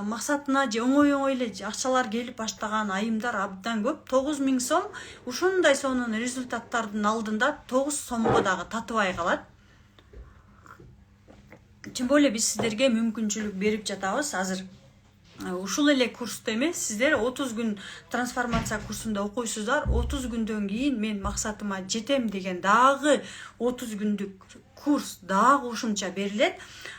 максатына же оңой эле акчалар келип баштаган айымдар абдан көп. 9.000 сом ушундай сонун результаттардын алдында 9 сомго дагы татыбай калат. Тем более биз сиздерге мүмкүнчүлүк берип жатабыз. Азыр ушул эле курсту эмес, сиздер 30 күн трансформация курсунда окуйсуздар. 30 күндөн кийин мен максатыма жетем деген дагы 30 күндүк курс дагы ушунча берилет.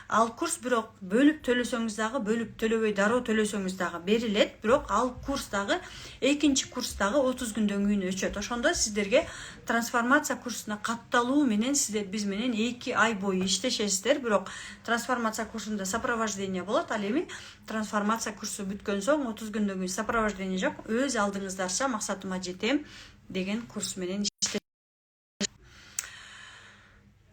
Ал курс бирок бөлүп төлөсөңүз дагы, бөлүп төлөбөй дароо төлөсөңүз дагы берилет. Бирок ал курс дагы экинчи курс дагы 30 күндөн кийин өчөт. Ошондо сиздерге трансформация курсуна катталуу менен сиздер биз менен 2 ай бою иштешесиздер. Бирок трансформация курсунда сопровождение болот. Ал эми трансформация курсу бүткөн соң 30 күндөн кийин сопровождение жок. Өз алдыңыздарча максатыма жетем деген курс менен.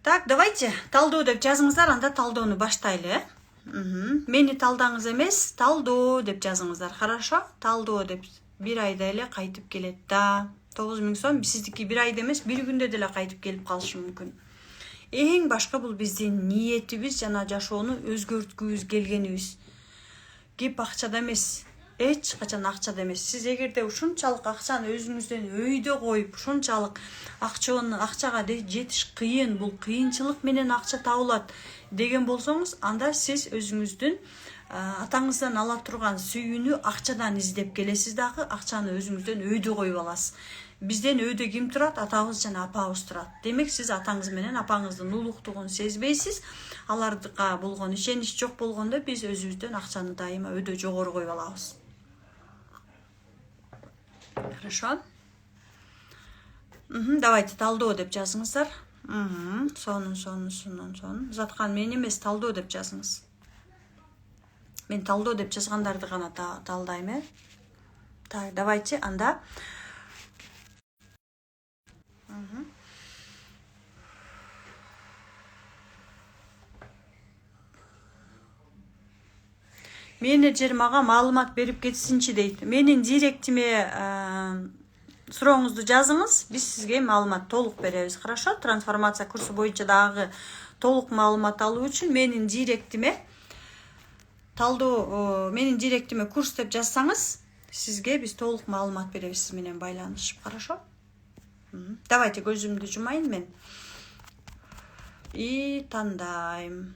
Так, давайте талдоо деп жазыңыздар, анда талдоону баштайлы. Мени талдаңыз эмес, талдоо деп жазыңыздар. Хорошо? Талдоо деп бир айда эле кайтып келет да. 9.000 сом сиздики бир айда эмес, бир күндө деле кайтып келип калышы мүмкүн. Эң башка бул биздин ниетибиз жана жашоону өзгөрткүбүз келгенибиз. Кеп акчада эмес, эч качан акчада эмес. Сиз эгерде ушунчалык акчаны өзүңүздөн өйдө коюп, ушунчалык акчага жетиш кыйын, бул кыйынчылык менен акча табылат деген болсоңуз, анда сиз өзүңүздүн атаңыздан ала турган сүйүүнү акчадан издеп келесиз дагы, акчаны өзүңүздөн өйдө коюп аласыз. Бизден өйдө ким турат? Атабыз жана апабыз турат. Демек сиз атаңыз менен апаңыздын улуктугун сезбейсиз. Аларга болгон ишенич жок болгондо биз өзүбүздөн акчаны дайыма өйдө жогору коюп алабыз. Хорошо? Давайте талдоо деп жазыңыздар. Сонун. Заткан мен эмес, талдоо деп жазыңыз. Мен талдоо деп жазгандарды гана талдайм, Так, давайте анда. Менеджер мага маалымат берип кетсинчи дейт. Менин директиме сурооңузду жазыңыз, биз сизге маалымат толук беребиз. Хорошо? Трансформация курсу боюнча дагы толук маалымат алуу үчүн менин директиме курс деп жазсаңыз, сизге биз толук маалымат беребиз сиз менен байланышып. Хорошо? Давайте көзүмдү жумайын мен. И тандайм.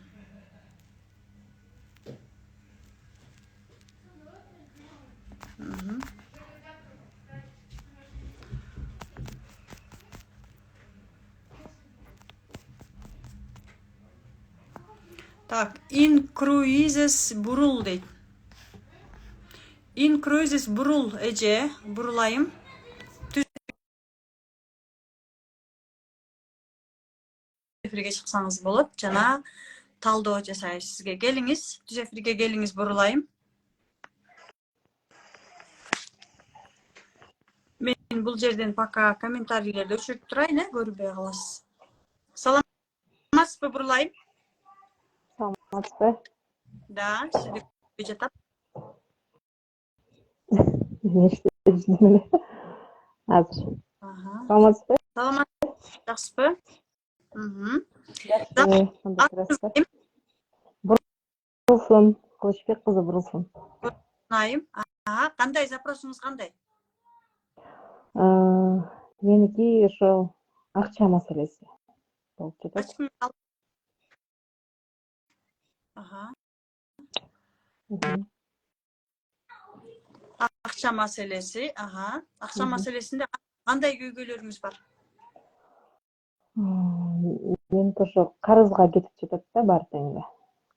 Так, in cruises бурул дейт. In cruises бурул, эже, бурулайым. Түз эфирге чыксаңыз болот, жана талдоо жасайбыз сизге. Келиңиз, түз эфирге келиңиз, бурулайым. Мен бул жерден пока комментарийлерди өчүрүп турайын, көрүнбөй каласыз. Саламатсызбы, бурулайым? Саламатсызбы? Да, сизди көрүнбөй жатат. Азыр. Саламатсызбы? Саламатсыз, жакшысызбы? Жакшы. Бурулсун, Кылычбек кызы бурулсун. Айым. Кандай запросуңуз кандай? Меники ошо акча маселеси болуп жатат. Акча маселеси, акча маселесинде кандай көйгөйлөрүңүз бар? Мен ошо карызга кетип жатат да бар теңде.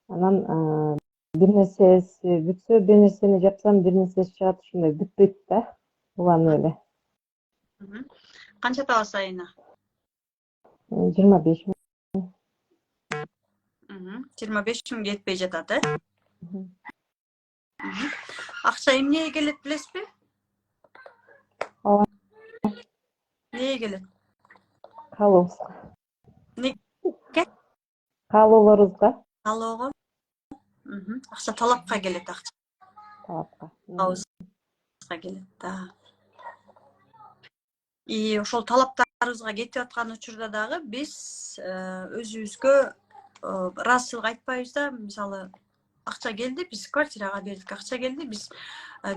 Анан бир нерсеси бүтсө, бир нерсени жапсам, бир нерсеси чыгат, ушундай бүтпөйт да. Уланып эле. Канча табасыз айына? 25 000. 25 000 жетпей жатат, Акча эмнеге келет билесизби? Эмнеге келет? Калыбызга. Неге? каалоолорубузга каалоого акча талапка келет, акча талапка. талабыбызга келет да. И ошол талаптарыбызга кетип аткан учурда дагы биз өзүбүзгө ыраазычылык айтпайбыз да. Мисалы, акча келди, биз квартирага бердик, акча келди, биз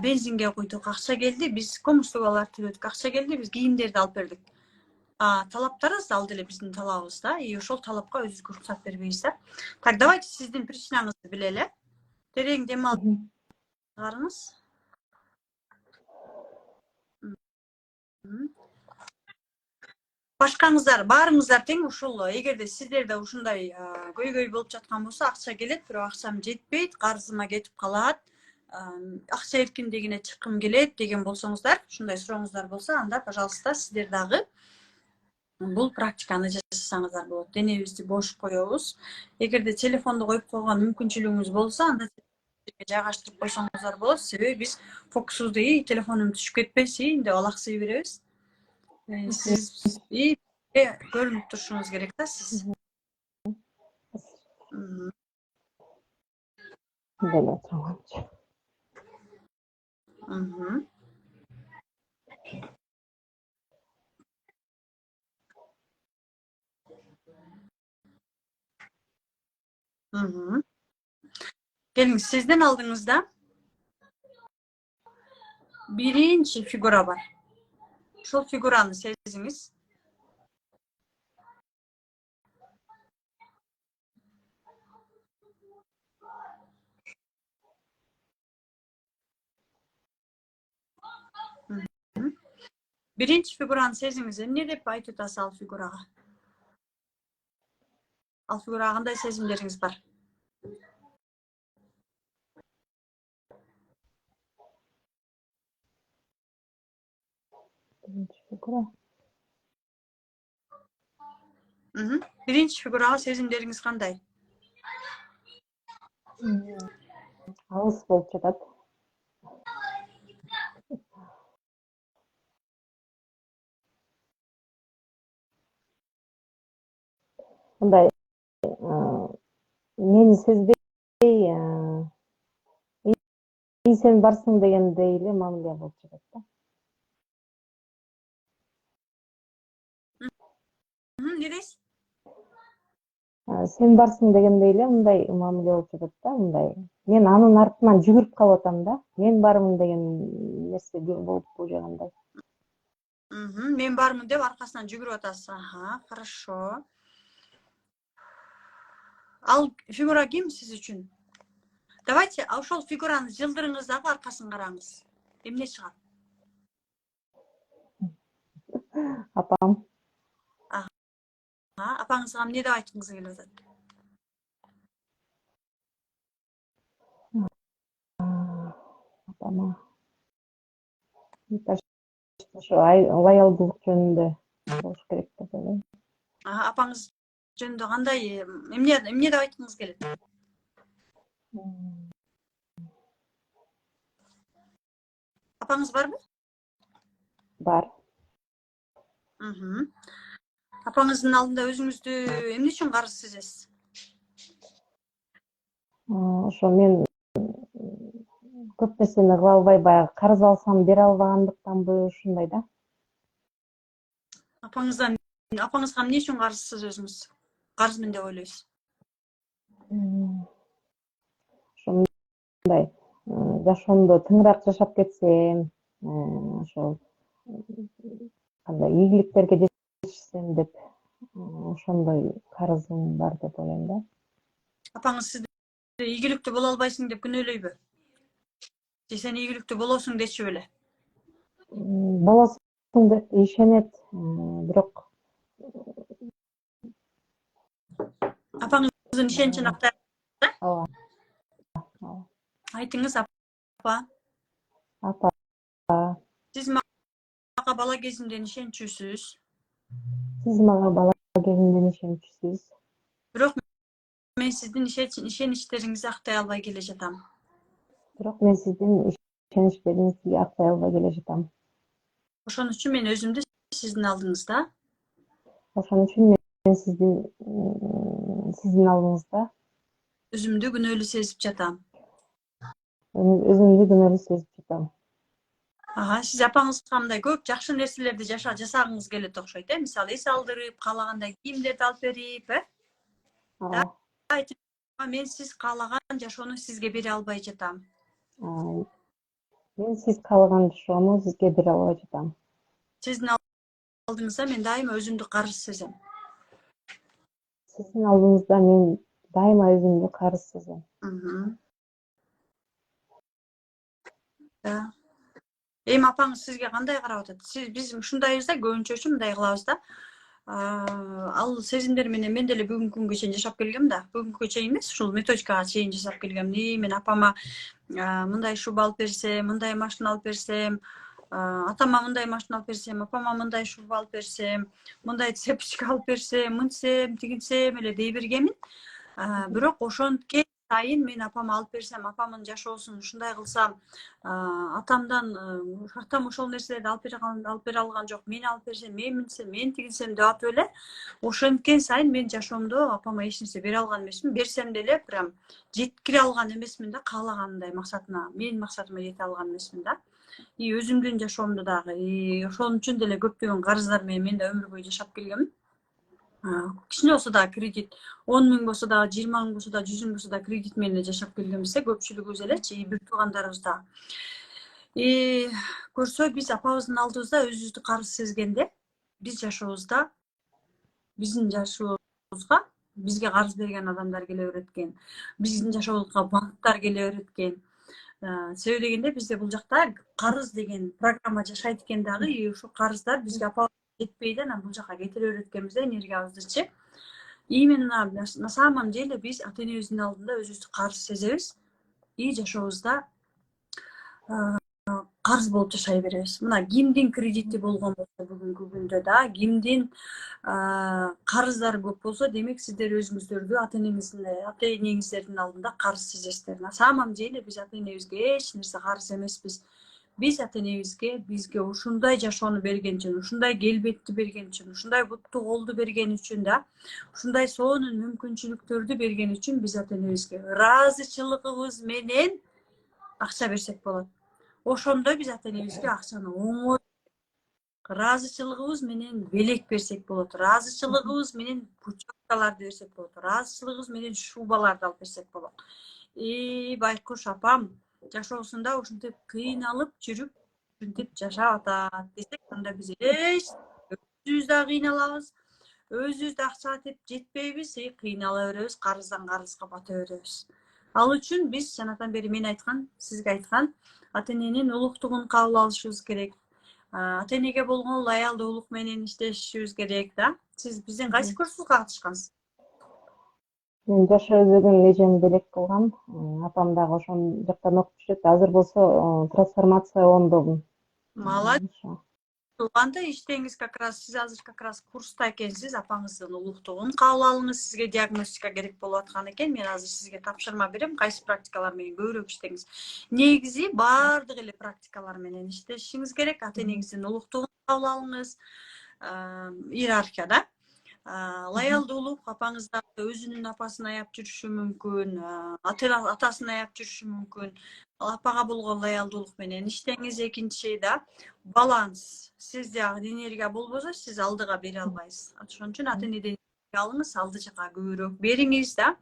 бензинге куйдук, акча келди, биз комуз услугаларды төлөдүк, акча келди, биз кийимдерди алып бердик. Талаптарыбыз ал деле биздин талабыбыз да, и ошол талапка өзүбүзгө уруксат бербейбиз да. Так, давайте сиздин причинаңызды билели. Терең дем алып чыгарыңыз. Башкаңыздар, баарыңыздар тең ушул. Эгерде сиздерде ушундай көйгөй болуп жаткан болсо, акча келет, бирок акчам жетпейт, карызыма кетип калат, акча эркиндигине чыккым келет деген болсоңуздар, ушундай сурооңуздар болсо, анда, пожалуйста, сиздер дагы бул практиканы жасасаңыздар болот. Денебизди бош коебуз. Эгерде телефонду коюп койгон мүмкүнчүлүгүңүз болсо, анда жайгаштырып койсоңуздар болот. Себеби биз фокусубузду телефонум түшүп кетпесин деп алаксый беребиз. Siz iyi görünüp duruşunuz gerek de siz. деле отурганчы. Gelin, sizden aldığınızda birinci figura var. Şu figuranı seziniz. Birinci figuranı seziniz. Ne dep aytып атасыз ал figuraga? Ал figuraga кандай сезимдериңиз бар? Birinchi figura. Birinci figuraga сезимдериңиz кандай? Алыс болуп жатат. Мындай мени сезбей сен барсың дегендей эле мамиле болуп жатат да. Ne deysiz? Сен барсың дегендей эле мындай мамиле болуп жатат да, мындай. Мен анын артынан жүгүрүп калып атам да. Мен бармын деген нерсе болуп жаткандай. Мен бармын деп аркасынан жүгүрүп атасыз. Аха, хорошо. Ал фигура ким сиз үчүн? Давайте ошол фигураны жылдырыңыз дагы аркасын караңыз. Эмне чыгат? Апам. Апаңызга эмне деп айткыңыз келип атат? Апама. Ошо лоялдуулук жөнүндө болуш керек деп ойлойм. Апаңыз жөнүндө кандай эмне деп айткыңыз келет? Апаңыз барбы? Бар. Апаңыздын алдында өзүңүздү эмне үчүн карыз сезесиз? Ошо мен көп нерсени кыла албай, баягы карыз алсам бере албагандыктанбы, ушундай да. Апаңызга эмне үчүн карызсыз өзүңүз? Карызмын деп ойлойсуз? Ошондой жашоомдо тыңыраак жашап кетсем, ошол кандай ийгиликтерге жетишсем деп, ошондой карызым бар деп ойлойм да. Апаңыз сизди ийгиликтүү боло албайсың деп күнөөлөйбү? Же сен ийгиликтүү болосуң дечү беле? Болосуң деп ишенет, бирок Апаңыздын ишеничин актай ооба. айтыңыз, апа. Апа. Сиз мага бала кезимден ишенчүсүз. Сиз мага бала кезимден ишенчүсүз. Бирок мен сиздин ишеничтериңизди актай албай келе жатам. Бирок мен сиздин ишеничтериңизди актай албай келе жатам. Ошон үчүн мен өзүмдү сиздин алдыңызда Ошон үчүн sizin алдыңызда Özümdü günölü sezip jatam. өзүмдү күнөөлүү сезип жатам. Aha, siz apаңыз kamday көп жакшы нерселерди жасагыңыз келет окшойт, мисалы эс алдырып, каалагандай кийимдерди алып берип, мен сиз каалаган жашоону сизге бере албай жатам. Мен сиз каалаган жашоону сизге бере албай жатам. Сиздин алдыңызда мен дайыма өзүмдү карыз сезем. Сиздин алдыңызда мен дайыма өзүмдү карыз сезем. Эми апаңыз сизге кандай карап атат? Биз ушундайбыз да, көбүнчөчү мындай кылабыз да. Ал сезимдер менен мен деле бүгүнкү күнгө чейин жашап келгем да. Бүгүнкүгө чейин эмес, ушул методикага чейин жасап келгем. Мен апама мындай шуба алып берсем, мындай машина алып берсем, атама мындай машина алып берсем, апама мындай шуба алып берсем, мындай цепочка алып берсем, мынтсем, тигинсем эле дей бергемин. Бирок ошенткен сайын мен апама алып берсем, апамдын жашоосун ушундай кылсам, атам ошол нерселерди алып бере алган жок, мен алып берсем, мен минсем, мен тигинсем деп атып эле, ошенткен сайын мен жашоомдо апама эч нерсе бере алган эмесмин. Берсем деле прям жеткире алган эмесмин да, каалагандай максатына, менин максатыма жете алган эмесмин да. И өзүмдүн жашоомдо дагы, ошон үчүн деле көптөгөн карыздар менен мен да өмүр бою жашап келгемин. Кичине болсо да кредит 10 миң болсо да, 20 миң болсо да, 100 миң болсо да кредит менен жашап келгенбиз, көпчүлүгүбүз элечи, бир туугандарыбыз да. Көрсө биз апабыздын алдыбызда өзүбүздү карыз сезгенде, биз жашообузда, биздин жашообузга бизге карыз берген адамдар келе берет экен. Биздин жашообузга банктар келе берет экен. Себеби дегенде бизде бул жакта карыз деген программа жашайт экен дагы, и ошол карыздар бизге апа жетпей да, анан бул жака кетире берет экенбиз да, энергиябыздычы. Именно на самом деле биз ата энебиздин алдында өзүбүздү карыз сезебиз и жашообузда карыз болуп жашай беребиз. Мына кимдин кредити болгон болсо бүгүнкү күндө да, кимдин карыздары көп болсо, демек сиздер өзүңүздөрдү ата энеңиздердин алдында карыз сезесиздер. На самом деле биз ата энебизге эч нерсе карыз эмеспиз. Биз ата энебизге бизге ушундай жашоону берген үчүн, ушундай келбетти берген үчүн, ушундай бутту колду берген үчүн да, ушундай сонун мүмкүнчүлүктөрдү берген үчүн биз ата энебизге ыраазычылыгыбыз менен акча берсек болот. Ошондо биз ата энебизге акчаны оңой, ыраазычылыгыбыз менен белек берсек болот, ыраазычылыгыбыз менен путевкаларды берсек болот, ыраазычылыгыбыз менен шубаларды алып берсек болот. Байкуш апам жашоосунда ушинтип кыйналып жүрүп, ушинтип жашап атат десек, анда биз өзүбүз да кыйналабыз, өзүбүз да акчага теп жетпейбиз, кыйнала беребиз, карыздан карызга бата беребиз. Ал үчүн биз жанатан бери мен айткан, сизге айткан, ата эненин улуктугун кабыл алышыбыз керек. Ата энеге болгон лоялдуулук менен иштешибиз керек да. Сиз биздин кайсы курсубузга катышкансыз? Мен жаш өзөгүн эжем белек кылгам. Апам дагы ошол жактан окуп жүрөт. Азыр болсо трансформация ондогум. Молодец. Анда иштеңиз сиз азыр курста экенсиз, апаңыздын улуктугун кабыл алыңыз, сизге диагностика керек болуп аткан экен. Мен азыр сизге тапшырма берем, кайсы практикалар менен көбүрөөк иштеңиз. Негизи баардык эле практикалар менен иштешиңиз керек. Ата энеңиздин улуктугун кабыл алыңыз. Иерархияда лоялдуулук, апаңыз да өзүнүн апасын аяп жүрүшү мүмкүн, атасын аяп жүрүшү мүмкүн. Апага болгон лоялдуулук менен иштеңиз. Экинчи да баланс. Сизде энергия болбосо, сиз алдыга бере албайсыз. Ошон үчүн ата энеден алыңыз, алды жака көбүрөөк бериңиз да.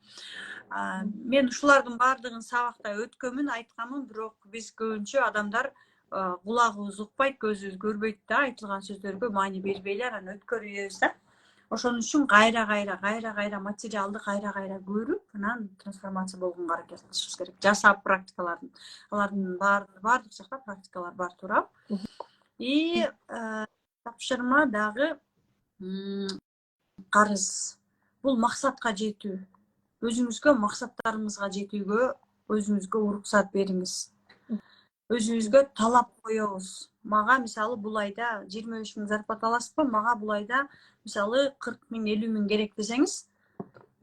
Мен ушулардын баардыгын сабакта өткөмүн, айтканмын, бирок биз көбүнчө адамдар кулагыбыз укпайт, көзүбүз көрбөйт да, айтылган сөздөргө маани бербей эле анан өткөрүп да. Ошон үчүн кайра материалды кайра көрүп, анан трансформация болгонго аракет кылышыбыз керек. Жасап практикалардын. Алардын баардык жакта практикалар бар, туурабы? И тапшырма дагы карыз. Бул максатка жетүү. Өзүңүзгө максаттарыңызга жетүүгө өзүңүзгө уруксат бериңиз. Өзүңүзгө талап коебуз. Мага мисалы бул айда 25 миң зарплата аласызбы? Мага бул айда мисалы 40 миң, 50 миң керек десеңиз,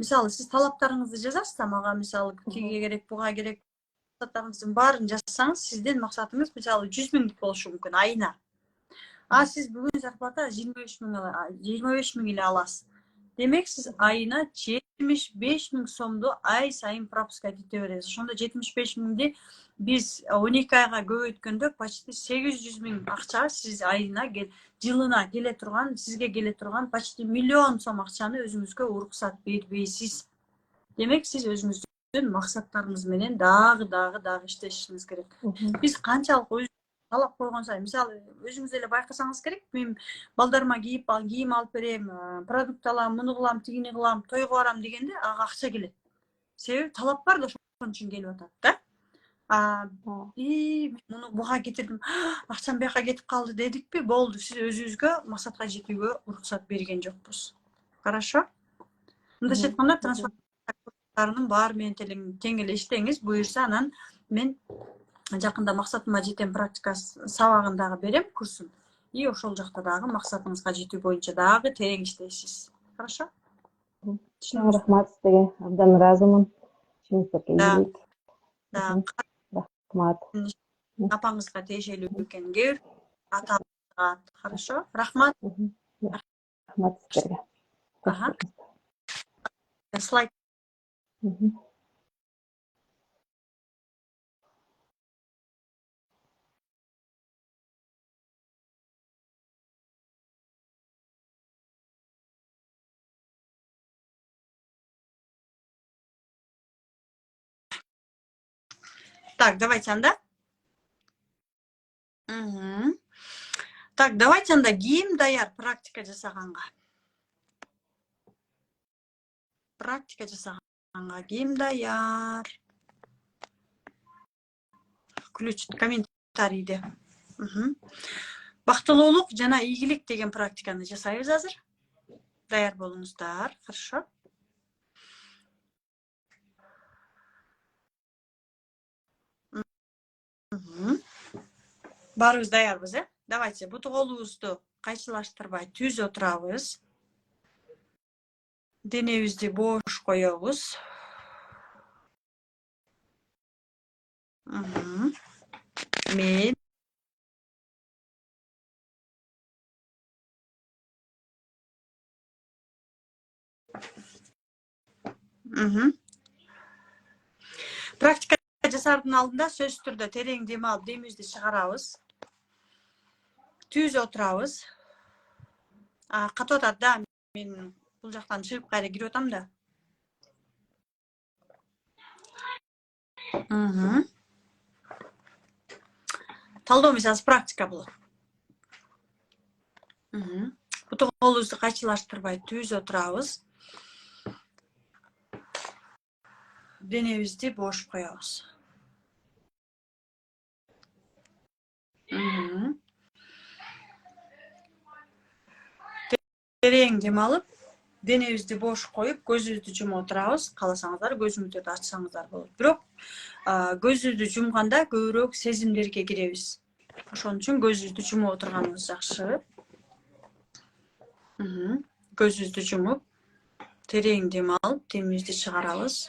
мисалы сиз талаптарыңызды жазасыз да, мага мисалы тиге керек, буга керек, максаттарыңыздын баарын жазсаңыз, сиздин максатыңыз мисалы 100 миңдик болушу мүмкүн айына. Сиз бүгүн зарплата 25 миң эле аласыз. Демек сіз айына 75 мың сомду ай сайын пропускать ете бересіз. Ошондо 75 мыңды biz 12 айга көбөйткөндө почти 800 мың акча сиз айына жылына келе турган, сизге келе турган почти миллион сом акчаны өзүңүзгө уруксат бербейсиз. Демек сиз өзүңүздүн максаттарыңыз менен дагы иштешиңиз керек. Биз канчалык талап койгон сайын, мисалы өзүңүз эле байкасаңыз керек, мен балдарыма кийим алып берем, продукт алам, муну кылам, тигини кылам, тойго барам дегенде ага акча келет. Себеби талап бар да ошон үчүн келип атат да. Муну буга кетирдим, акчам бияка кетип калды дедикпи, болду, сиз өзүңүзгө максатка жетүүгө уруксат берген жокпуз. Хорошо? Мындайча айтканда, трансформациянын баары менен тең эле иштеңиз, буюрса анан мен жакында максатыма жетем практика сабагын дагы берем, курсун. И ошол жакта дагы максатыңызга жетүү боюнча дагы терең иштейсиз. Хорошо? Рахмат сизге, абдан ыраазымын. Чыңыздырга ийгилик. Рахмат. Апаңызга тиешелүү экенге атаат. Хорошо? Рахмат. Рахмат сизге. Слайд. Так, давайте анда. Так, давайте анда кийим даяр практика жасаганга. Практика жасаганга кийим даяр. Ключ комментарийде. Бактылуулук жана ийгилик деген практиканы жасайбыз азыр. Даяр болуңуздар, хорошо? Баарыбыз даярбыз, Давайте буту колубузду кайчылаштырбай түз отурабыз. Денебизди бош коебуз. Мен практика жасаардын алдында сөзсүз түрдө терең дем алып, демибизди чыгарабыз. Түз отурабыз. Катып атат да, мен бул жактан чыгып кайра кирип атам да. Талдоо эмес, практика болот. Буту колубузду кайчылаштырбай түз отурабыз. Денебизди бош коебуз. Терең дем алып, денебизди бош коюп, көзүбүздү жумуп отурабыз. Кааласаңыздар көзүңүздү ачсаңыздар болот. Бирок көзүбүздү жумганда көбүрөөк сезимдерге киребиз. Ошон үчүн көзүбүздү жумуп отурганыбыз жакшы. Көзүбүздү жумуп, терең дем алып, демибизди чыгарабыз.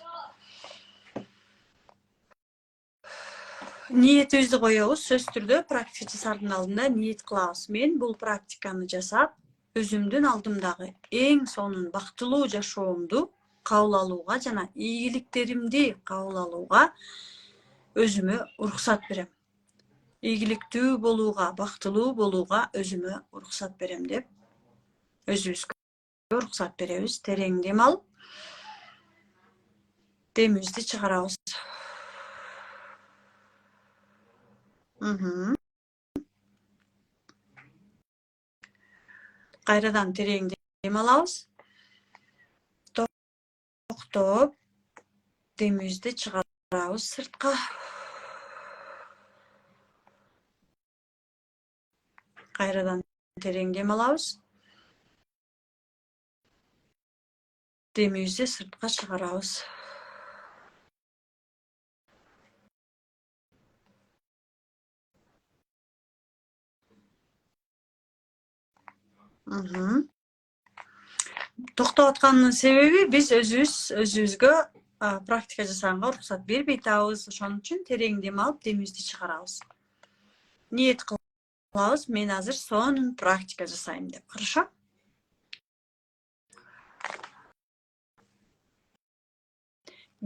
Ниетибизди коебуз, сөзсүз түрдө практика жасаардын алдында ниет кылабыз. Мен бул практиканы жасап, өзүмдүн алдымдагы эң сонун бактылуу жашоомду кабыл алууга жана ийгиликтеримди кабыл алууга өзүмө уруксат берем. Ийгиликтүү болууга, бактылуу болууга өзүмө уруксат берем деп өзүбүзгө уруксат беребиз. Терең дем алып, демибизди чыгарабыз. Кайрадан терең дем алабыз. Токтоп, демибизди чыгарабыз сыртка. Кайрадан терең дем алабыз. Демибизди сыртка чыгарабыз. Токтоп атканын себеби биз өзүбүзгө практика жасаганга уруксат бербей атабыз. Ошон үчүн терең дем алып, демибизди чыгарабыз. Ниет кылабыз, мен азыр сонун практика жасайм деп. Хорошо?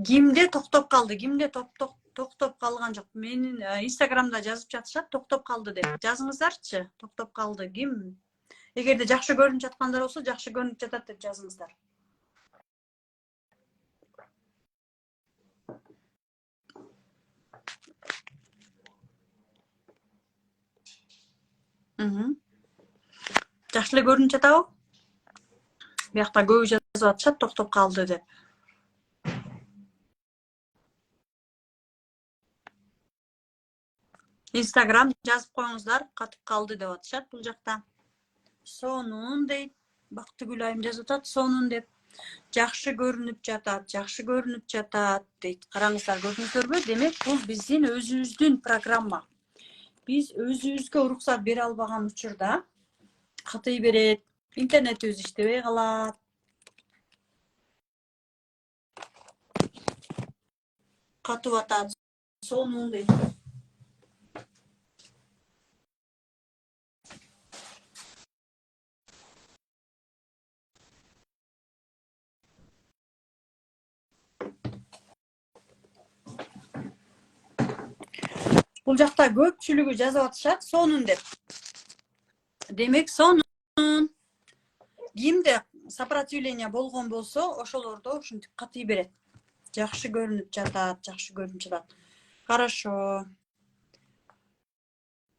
Кимде токтоп калды, кимде токтоп калган жок. Менин Инстаграмда жазып жатышат, токтоп калды деп. Жазыңыздарчы, токтоп калды ким? Эгерде жакшы көрүнүп жаткандар болсо, жакшы көрүнүп жатат деп жазыңыздар. Жакшы эле көрүнүп жатабы? Биякта көбү жазып атышат, токтоп калды деп. Инстаграм жазып коюңуздар, катып калды деп атышат бул жакта. Сонун дейт. Бактыгүл айым жазып атат, сонун деп. Жакшы көрүнүп жатат дейт. Караңыздар, көрдүңүздөрбү? Демек, бул биздин өзүбүздүн программа. Биз өзүбүзгө уруксат бере албаган учурда катый берет, интернетибиз иштебей калат. Катып атат, сонун дейт. Бул жакта көпчүлүгү жазып атышат, сонун деп. Демек, сонун. Кимде сопротивление болгон болсо, ошолордо ушинтип катый берет. Жакшы көрүнүп жатат. Хорошо.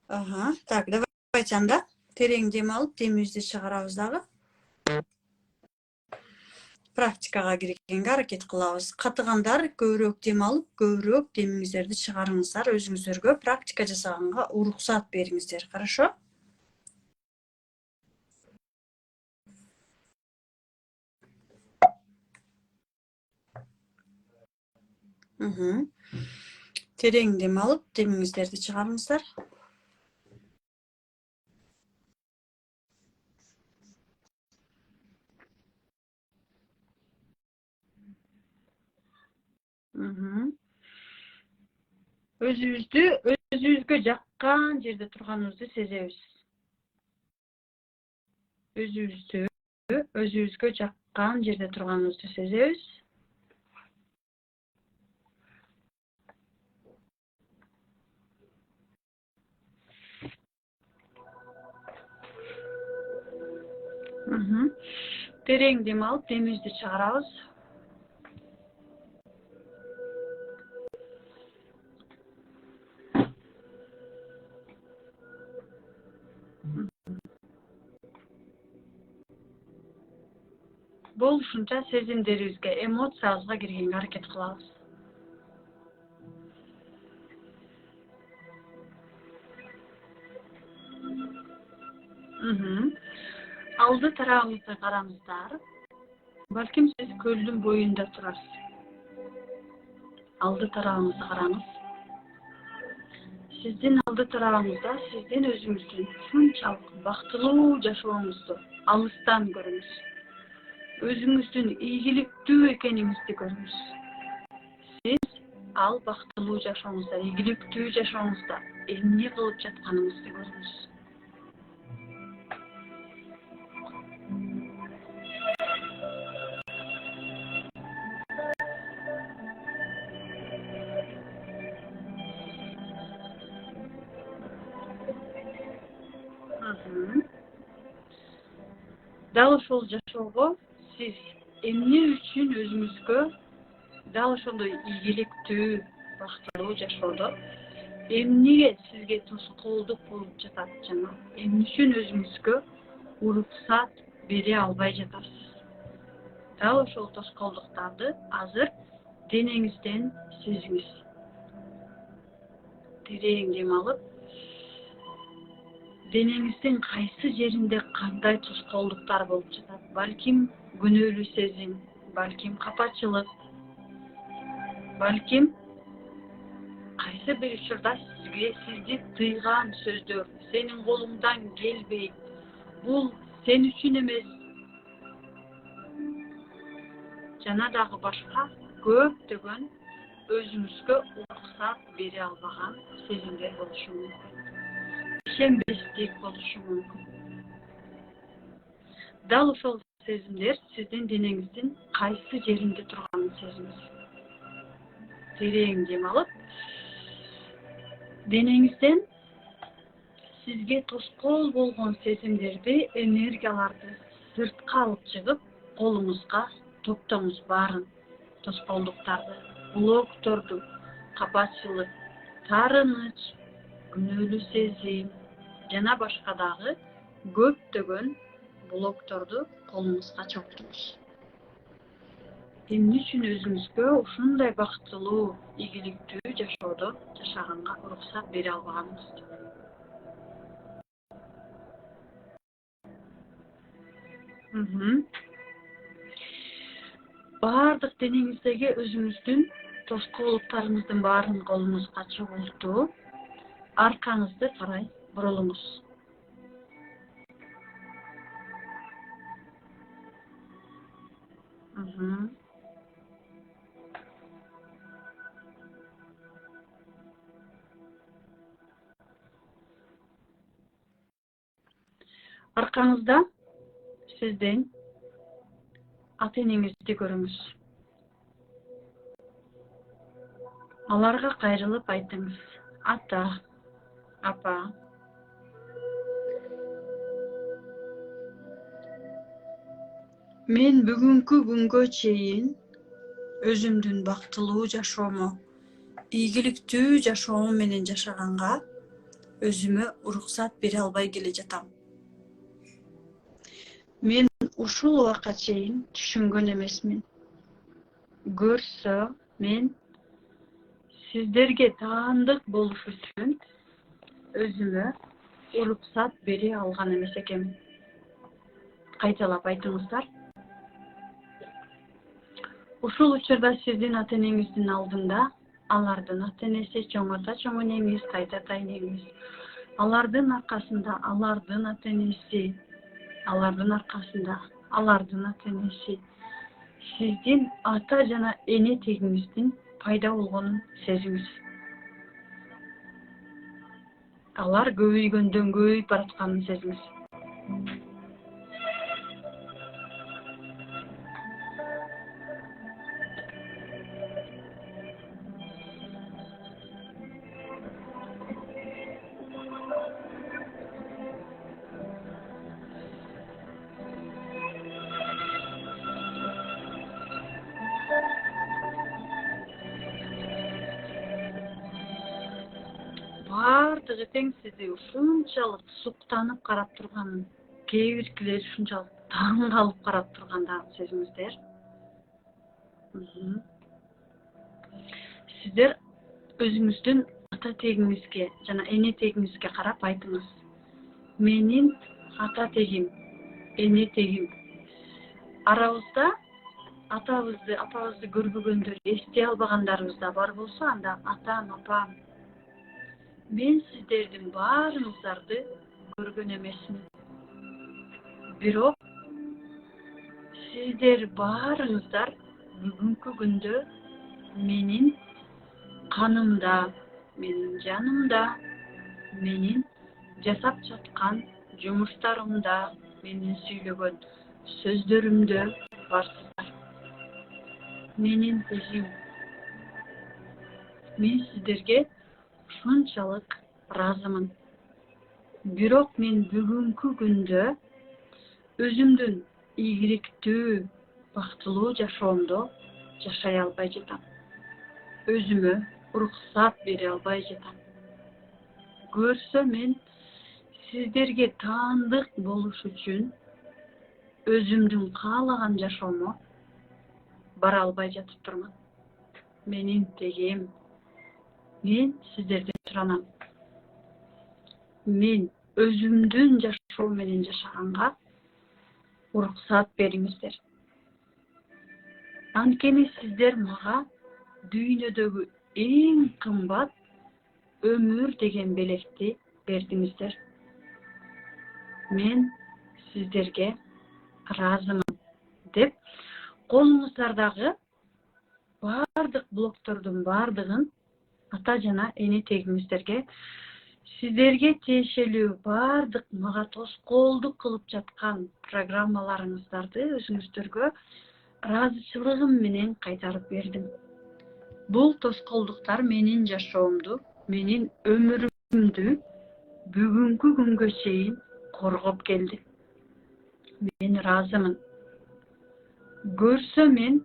Ага, так, давайте анда терең дем алып, демибизди чыгарабыз дагы. Практикага киргенге аракет кылабыз. Катыгандар көбүрөөк дем алып, көбүрөөк демиңиздерди чыгарыңыздар, өзүңүздөргө практика жасаганга уруксат бериңиздер. Хорошо? Терең дем алып, демиңиздерди чыгарыңыздар. Өзүбүзгө жаккан жерде турганыбызды сезебиз. Өзүбүзгө жаккан жерде турганыбызды сезебиз. Терең дем алып, демибизди чыгарабыз. Болушунча сезимдерибизге, эмоциябызга киргенге аракет кылабыз. Алды тарабыңызга караңыздар. Балким сиз көлдүн боюнда турасыз. Алды тарабыңызды караңыз. Сиздин алды тарабыңызда сиздин өзүңүздүн ушунчалык бактылуу жашооңузду алыстан көрүңүз. Өзүңүздүн ийгиликтүү экениңизди көрүңүз. Сиз ал бактылуу жашооңузда, ийгиликтүү жашооңузда эмне кылып жатканыңызды көрүңүз. Дал ошол жашоого сиз эмне үчүн өзүңүзгө дал ошондой ийгиликтүү, бактылуу жашоодо эмнеге сизге тоскоолдук болуп жатат жана эмне үчүн өзүңүзгө уруксат бере албай жатасыз? Дал ошол тоскоолдуктарды азыр денеңизден сезиңиз. Терең дем алып, денеңиздин кайсы жеринде кандай тоскоолдуктар болуп жатат? Балким күнөөлүү сезим, балким капачылык, балким кайсы бир учурда сизди тыйган сөздөр, сенин колуңдан келбейт, бул сен үчүн эмес, жана дагы башка көптөгөн өзүңүзгө уруксат бере албаган сезимдер болушу мүмкүн. Ишенбестик болушу мүмкүн. Дал ошол сезимдер сиздин денеңиздин кайсы жеринде турганын сезиңиз. терең дем алып, денеңизден сизге тоскоол болгон сезимдерди, энергияларды сыртка алып чыгып, колуңузга топтоңуз баарын. Тоскоолдуктарды, блокторду, капачылык, таарыныч, күнөөлүү сезим жана башка дагы көптөгөн блокторду колуңузга чогултуңуз. Эмне үчүн өзүңүзгө ушундай бактылуу, ийгиликтүү жашоодо жашаганга уруксат бере албаганыңызды? Баардык денеңиздеги өзүңүздүн тоскоолдуктарыңыздын баарын колуңузга чогултуп, аркаңызды карай бурулуңуз. Аркаңызда сиздин ата-энеңизди көрүңүз. Аларга кайрылып айтыңыз: ата, апа, мен бүгүнкү күнгө чейин өзүмдүн бактылуу жашоому, ийгиликтүү жашоом менен жашаганга өзүмө уруксат бере албай келе жатам. Мен ушул убакка чейин түшүнгөн эмесмин. Көрсө, мен сиздерге таандык болуш үчүн өзүмө уруксат бере алган эмес экенмин. Кайталап айтыңыздар. Ушул учурда сиздин ата-энеңиздин алдында алардын ата-энеси, чоң ата, чоң энеңиз, тайта энеңиз, алардын аркасында алардын ата-энеси, алардын аркасында алардын ата-энеси, сиздин ата жана эне тегиңиздин пайда болгонун сезиңиз. Алар көбөйгөндөн көбөйүп баратканын сезиңиз. Баардыгы тең сизди ушунчалык суктанып карап турганын, кээ биркилери ушунчалык таң калып карап тургандарын сезиңиздер. Сиздер өзүңүздүн ата тегиңизге жана эне тегиңизге карап айтыңыз: менин ата тегим, эне тегим. Арабызда атабызды, апабызды көрбөгөндөр, эстей албагандарыбыз да бар болсо, анда атам, апам. Мен сиздердин баарыңыздарды көргөн эмесмин. Бирок сиздер баарыңыздар бүгүнкү күндө менин канымда, менин жанымда, менин жасап жаткан жумуштарымда, менин сүйлөгөн сөздөрүмдө барсыздар. Менин тегим. Мен сиздерге ушунчалык ыраазымын. Бирок мен бүгүнкү күндө өзүмдүн ийгиликтүү, бактылуу жашоомдо жашай албай жатам. Өзүмө уруксат бере албай жатам. Көрсө, мен сиздерге таандык болуш үчүн өзүмдүн каалаган жашоомо бара албай жатып турмун. Менин тегим. Мен сиздерден суранам. Мен өзүмдүн жашоом менен жашаганга уруксат бериңиздер. Анткени сиздер мага дүйнөдөгү эң кымбат өмүр деген белекти бердиңиздер. Мен сиздерге ыраазымын деп, колуңуздардагы баардык блоктордун баардыгын ата жана эне тегиңиздерге, сиздерге тиешелүү баардык мага тоскоолдук кылып жаткан программаларыңыздарды өзүңүздөргө ыраазычылыгым менен кайтарып бердим. Бул тоскоолдуктар менин жашоомду, менин өмүрүмдү бүгүнкү күнгө чейин коргоп келди. Мен ыраазымын. Көрсө мен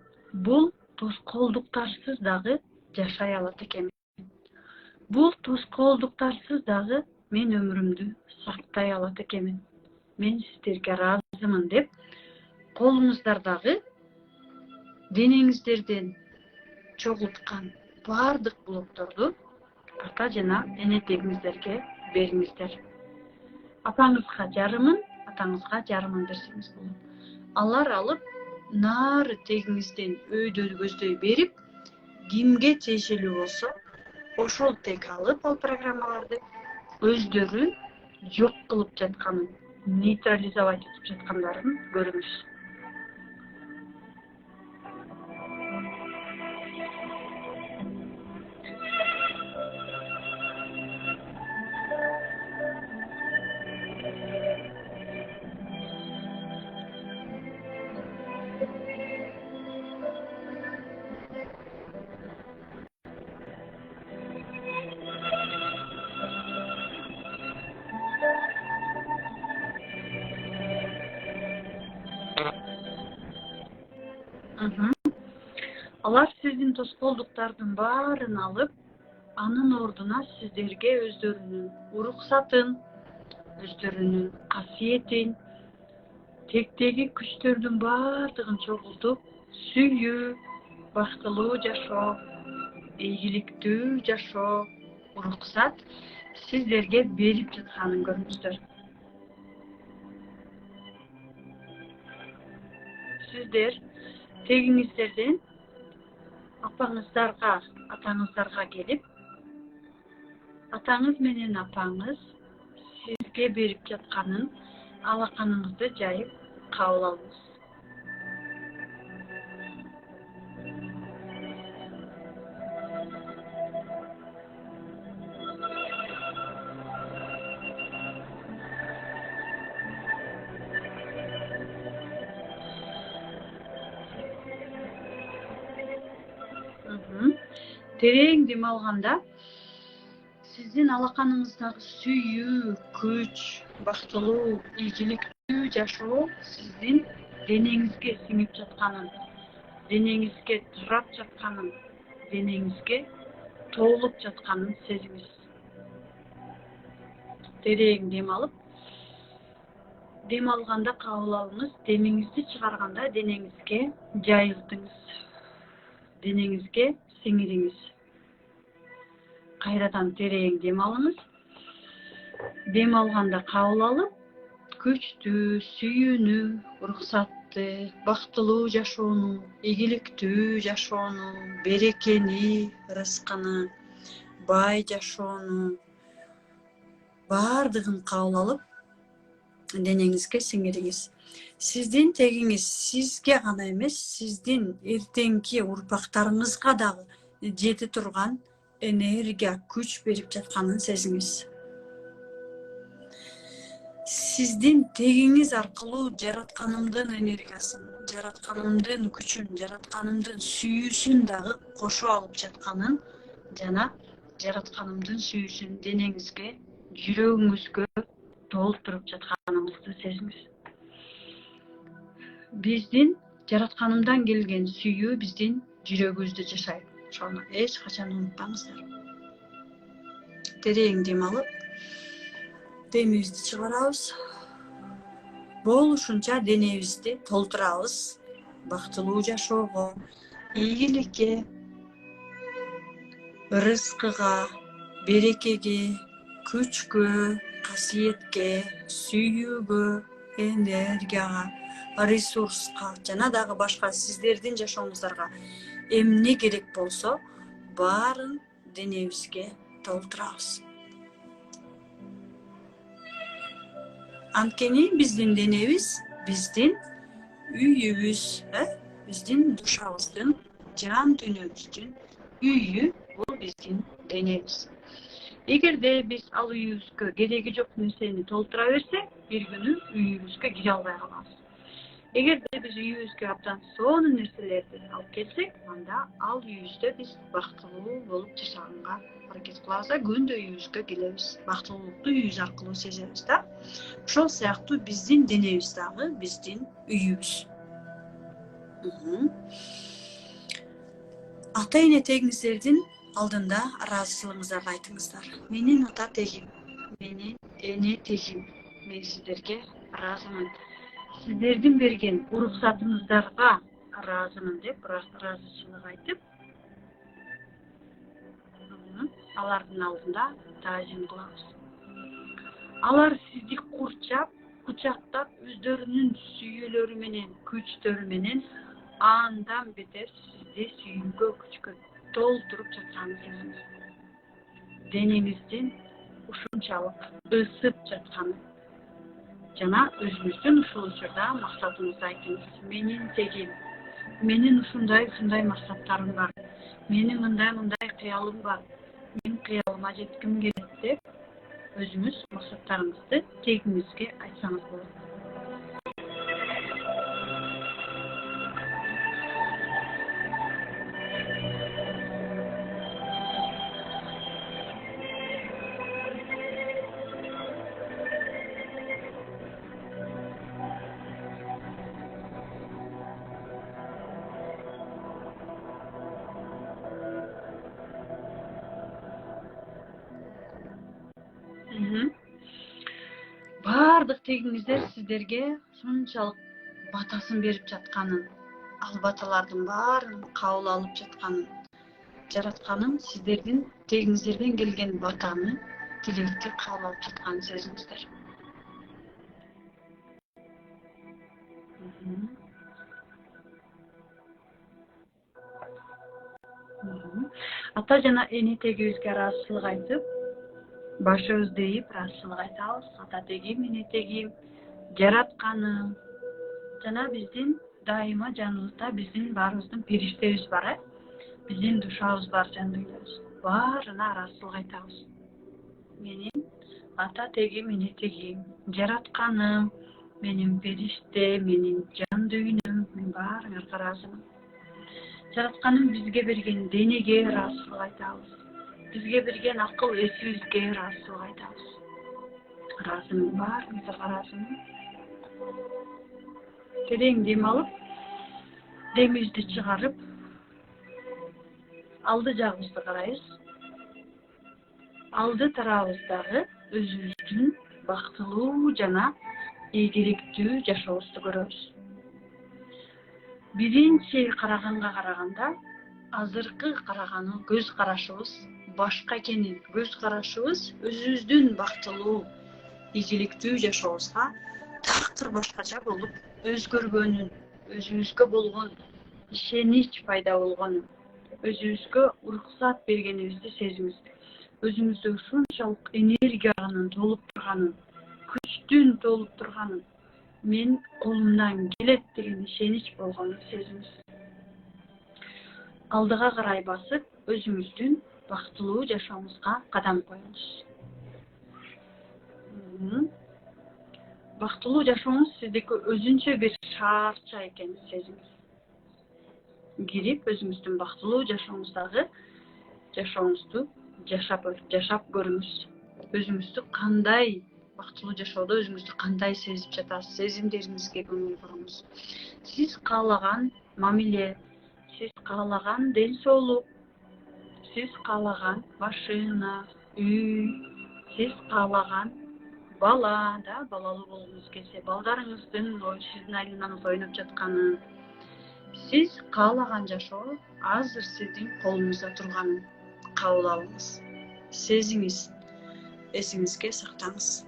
бул тоскоолдуктарсыз дагы жашай алат экенмин. Бул тоскоолдуктарсыз дагы мен өмүрүмдү сактай алат экенмин. Мен сиздерге ыраазымын деп, колуңуздардагы денеңиздерден чогулткан баардык блокторду ата жана энетегиңиздерге бериңиздер. Апаңызга жарымын, атаңызга жарымын берсеңиз болот. Алар алып, нары тегиңизден өйдө көздөй берип, кимге тиешелүү болсо, ошол тег алып ал программаларды өздөрү жок кылып жатканын, нейтрализовать этип жаткандарын көрүңүз. Алар сиздин тоскоолдуктардын баарын алып, анын ордуна сиздерге өздөрүнүн уруксатын, өздөрүнүн касиетин, тектеги күчтөрдүн баардыгын чогултуп, сүйүү, бактылуу жашоо, ийгиликтүү жашоо, уруксат сиздерге берип жатканын көрүңүздөр. Сиздер тегиңиздерден апаңыздарга, атаңыздарга келип, атаңыз менен апаңыз сизге берип жатканын алаканыңызды жайып кабыл алыңыз. Терең дем алганда, сиздин алаканыңыздагы сүйүү, күч, бактылуу, ийгиликтүү жашоо сиздин денеңизге сиңип жатканын, денеңизге турап жатканын, денеңизге толуп жатканын сезиңиз. Терең дем алып, дем алганда кабыл алыңыз, демиңизди чыгарганда денеңизге жайылтыңыз, денеңизге сиңириңиз. Кайрадан терең дем алыңыз. Дем алганда кабыл алып, күчтүү, сүйүүнү, уруксатты, бактылуу жашоону, ийгиликтүү жашоону, берекени, рызкыны, бай жашоону баардыгын кабыл алып, денеңизге сиңириңиз. Сиздин тегиңиз сизге гана эмес, сиздин эртеңки урпактарыңызга дагы жете турган энергия, күч берип жатканын сезиңиз. Сиздин тегиңиз аркылуу жаратканымдын энергиясын, жаратканымдын күчүн, жаратканымдын сүйүүсүн дагы кошо алып жатканын жана жаратканымдын сүйүүсүн денеңизге, жүрөгүңүзгө толтуруп жатканыңызды сезиңиз. Биздин жаратканымдан келген сүйүү биздин жүрөгүбүздө жашайт. Ошону эч качан унутпаңыздар. Терең дем алып, демибизди чыгарабыз. Болушунча денебизди толтурабыз бактылуу жашоого, ийгиликке, рызкыга, берекеге, күчкө, касиетке, сүйүүгө, энергияга, ресурска жана дагы башка сиздердин жашооңуздарга эмне керек болсо, баарын денебизге толтурабыз. Анткени биздин денебиз биздин үйүбүз, биздин душабыздын, жан дүйнөбүздүн үйү бул биздин денебиз. Эгерде биз ал үйүбүзгө кереги жок нерсени толтура берсек, бир күнү үйүбүзгө кире албай калабыз. Эгерде биз үйүбүзгө абдан сонун нерселерди алып келсек, анда ал үйүбүздө биз бактылуу болуп жашаганга аракет кылабыз да, күндө үйүбүзгө келебиз, бактылуулукту үйүбүз аркылуу сезебиз да. Ошол сыяктуу биздин денебиз дагы биздин үйүбүз. Ата эне тегиңиздердин алдында ыраазычылыгыңыздарды айтыңыздар. Менин ата тегим, менин эне тегим, мен сиздерге ыраазымын. Сиздердин берген уруксатыңыздарга ыраазымын деп ыраазычылык айтып, алардын алдында таазим кылабыз. Алар сизди курчап, кучактап, өздөрүнүн сүйүүлөрү менен, күчтөрү менен андан бетер сизди сүйүүгө, күчкө толтуруп жатканын сезиңиз. Денеңиздин ушунчалык ысып жатканын жана өзүңүздүн ушул учурда максатыңызды айтыңыз. Менин тегим, менин ушундай максаттарым бар, менин мындай кыялым бар, мен кыялыма жетким келет деп өзүңүз максаттарыңызды тегиңизге айтсаңыз болот. Бардык тегиңиздер сиздерге ушунчалык батасын берип жатканын, ал баталардын баарын кабыл алып жатканын, жаратканын, сиздердин тегиңиздерден келген батаны, тилекти кабыл алып жатканын сезиңиздер. Ата жана эне тегибизге ыраазычылык айтып, башыбызды ийип ыраазычылык айтабыз. Ата тегим, эне тегим, жаратканым жана биздин дайыма жаныбызда биздин баарыбыздын периштебиз бар, биздин душабыз бар, жан дүйнөбүз. Баарына ыраазычылык айтабыз. Менин ата тегим, эне тегим, жаратканым, менин периште, менин жан дүйнөм, мен баарыңарга ыраазымын. Жаратканым бизге берген денеге ыраазычылык айтабыз. Бизге берген акыл эсибизге ыраазычылык айтабыз. Ыраазымын, баарыңыздарга ыраазымын. Терең дем алып, демибизди чыгарып, алды жагыбызды карайбыз. Алды тарабыбыздагы өзүбүздүн бактылуу жана ийгиликтүү жашообузду көрөбүз. Биринчи караганга караганда, азыркы караганы көз карашыбыз башка экенин, көз карашыбыз өзүбүздүн бактылуу, ийгиликтүү жашообузга такыр башкача болуп өзгөргөнүн, өзүбүзгө болгон ишенич пайда болгонун, өзүбүзгө уруксат бергенибизди сезиңиз. Өзүңүздө ушунчалык энергиянын толуп турганын, күчтүн толуп турганын, мен колумдан келет деген ишенич болгонун сезиңиз. Алдыга карай басып, өзүңүздүн бактылуу жашооңузга кадам коюңуз. Бактылуу жашооңуз сиздики өзүнчө бир шаарча экенин сезиңиз. Кирип, өзүңүздүн бактылуу жашооңуздагы жашооңузду жашап көрүңүз. Өзүңүздү кандай бактылуу жашоодо өзүңүздү кандай сезип жатасыз, сезимдериңизге көңүл буруңуз. Сиз каалаган мамиле, сиз каалаган ден соолук, сиз каалаган машина, үй, сиз каалаган бала, балалуу болгуңуз келсе, балдарыңыздын сиздин айланаңызда ойноп жатканын, сиз каалаган жашоо азыр сиздин колуңузда турганын кабыл алыңыз, сезиңиз, эсиңизге сактаңыз.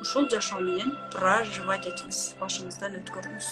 Ушул жашоо менен проживать этиңиз, башыңыздан өткөрүңүз.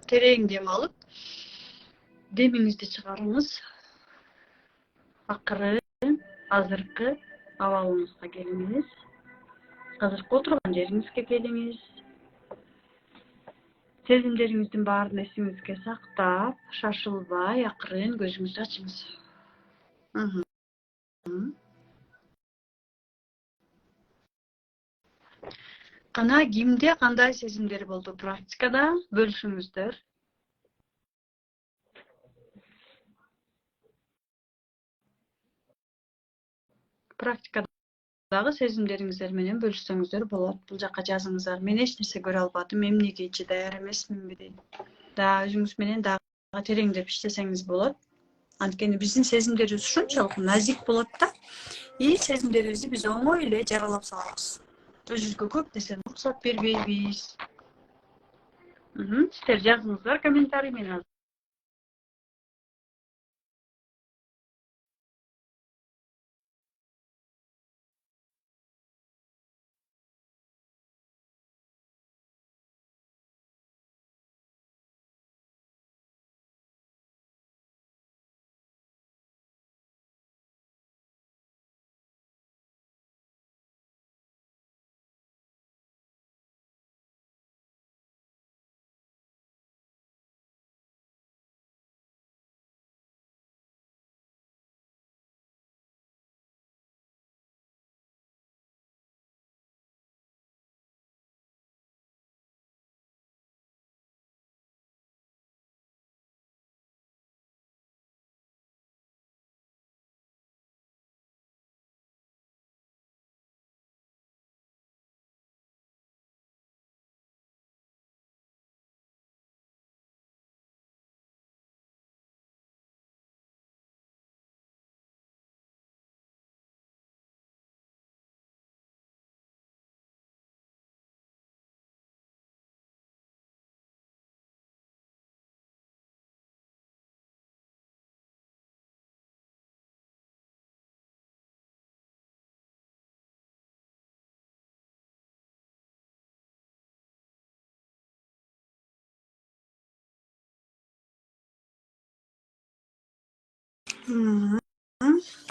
Tereң dem alıp demingizdi çıkarыңız. Akırı azırkı avalыңızga kelиңиз. Azırkı oturgan жериңизге келиңиz. Сезимдериңиздин баарын эсиңизге сактап, шашылбай, акырын көзүңүздү ачыңыз. Кана кимде кандай сезимдер болду практикада бөлүшүңүздөр. Практикадагы сезимдериңиздер менен бөлүшсөңүздөр болот. Бул жакка жазыңыздар. Мен эч нерсе көрө албадым, эмнегечи даяр эмесминби дейт. Да өзүңүз менен дагы тереңдеп иштесеңиз болот. Анткени биздин сезимдерибиз ушунчалык назик болот да. И сезимдерибизди биз оңой эле жаралап салабыз. Өзүбүзгө көп нерсени уруксат бербейбиз. Сиздер жазыңыздар комментарий менен.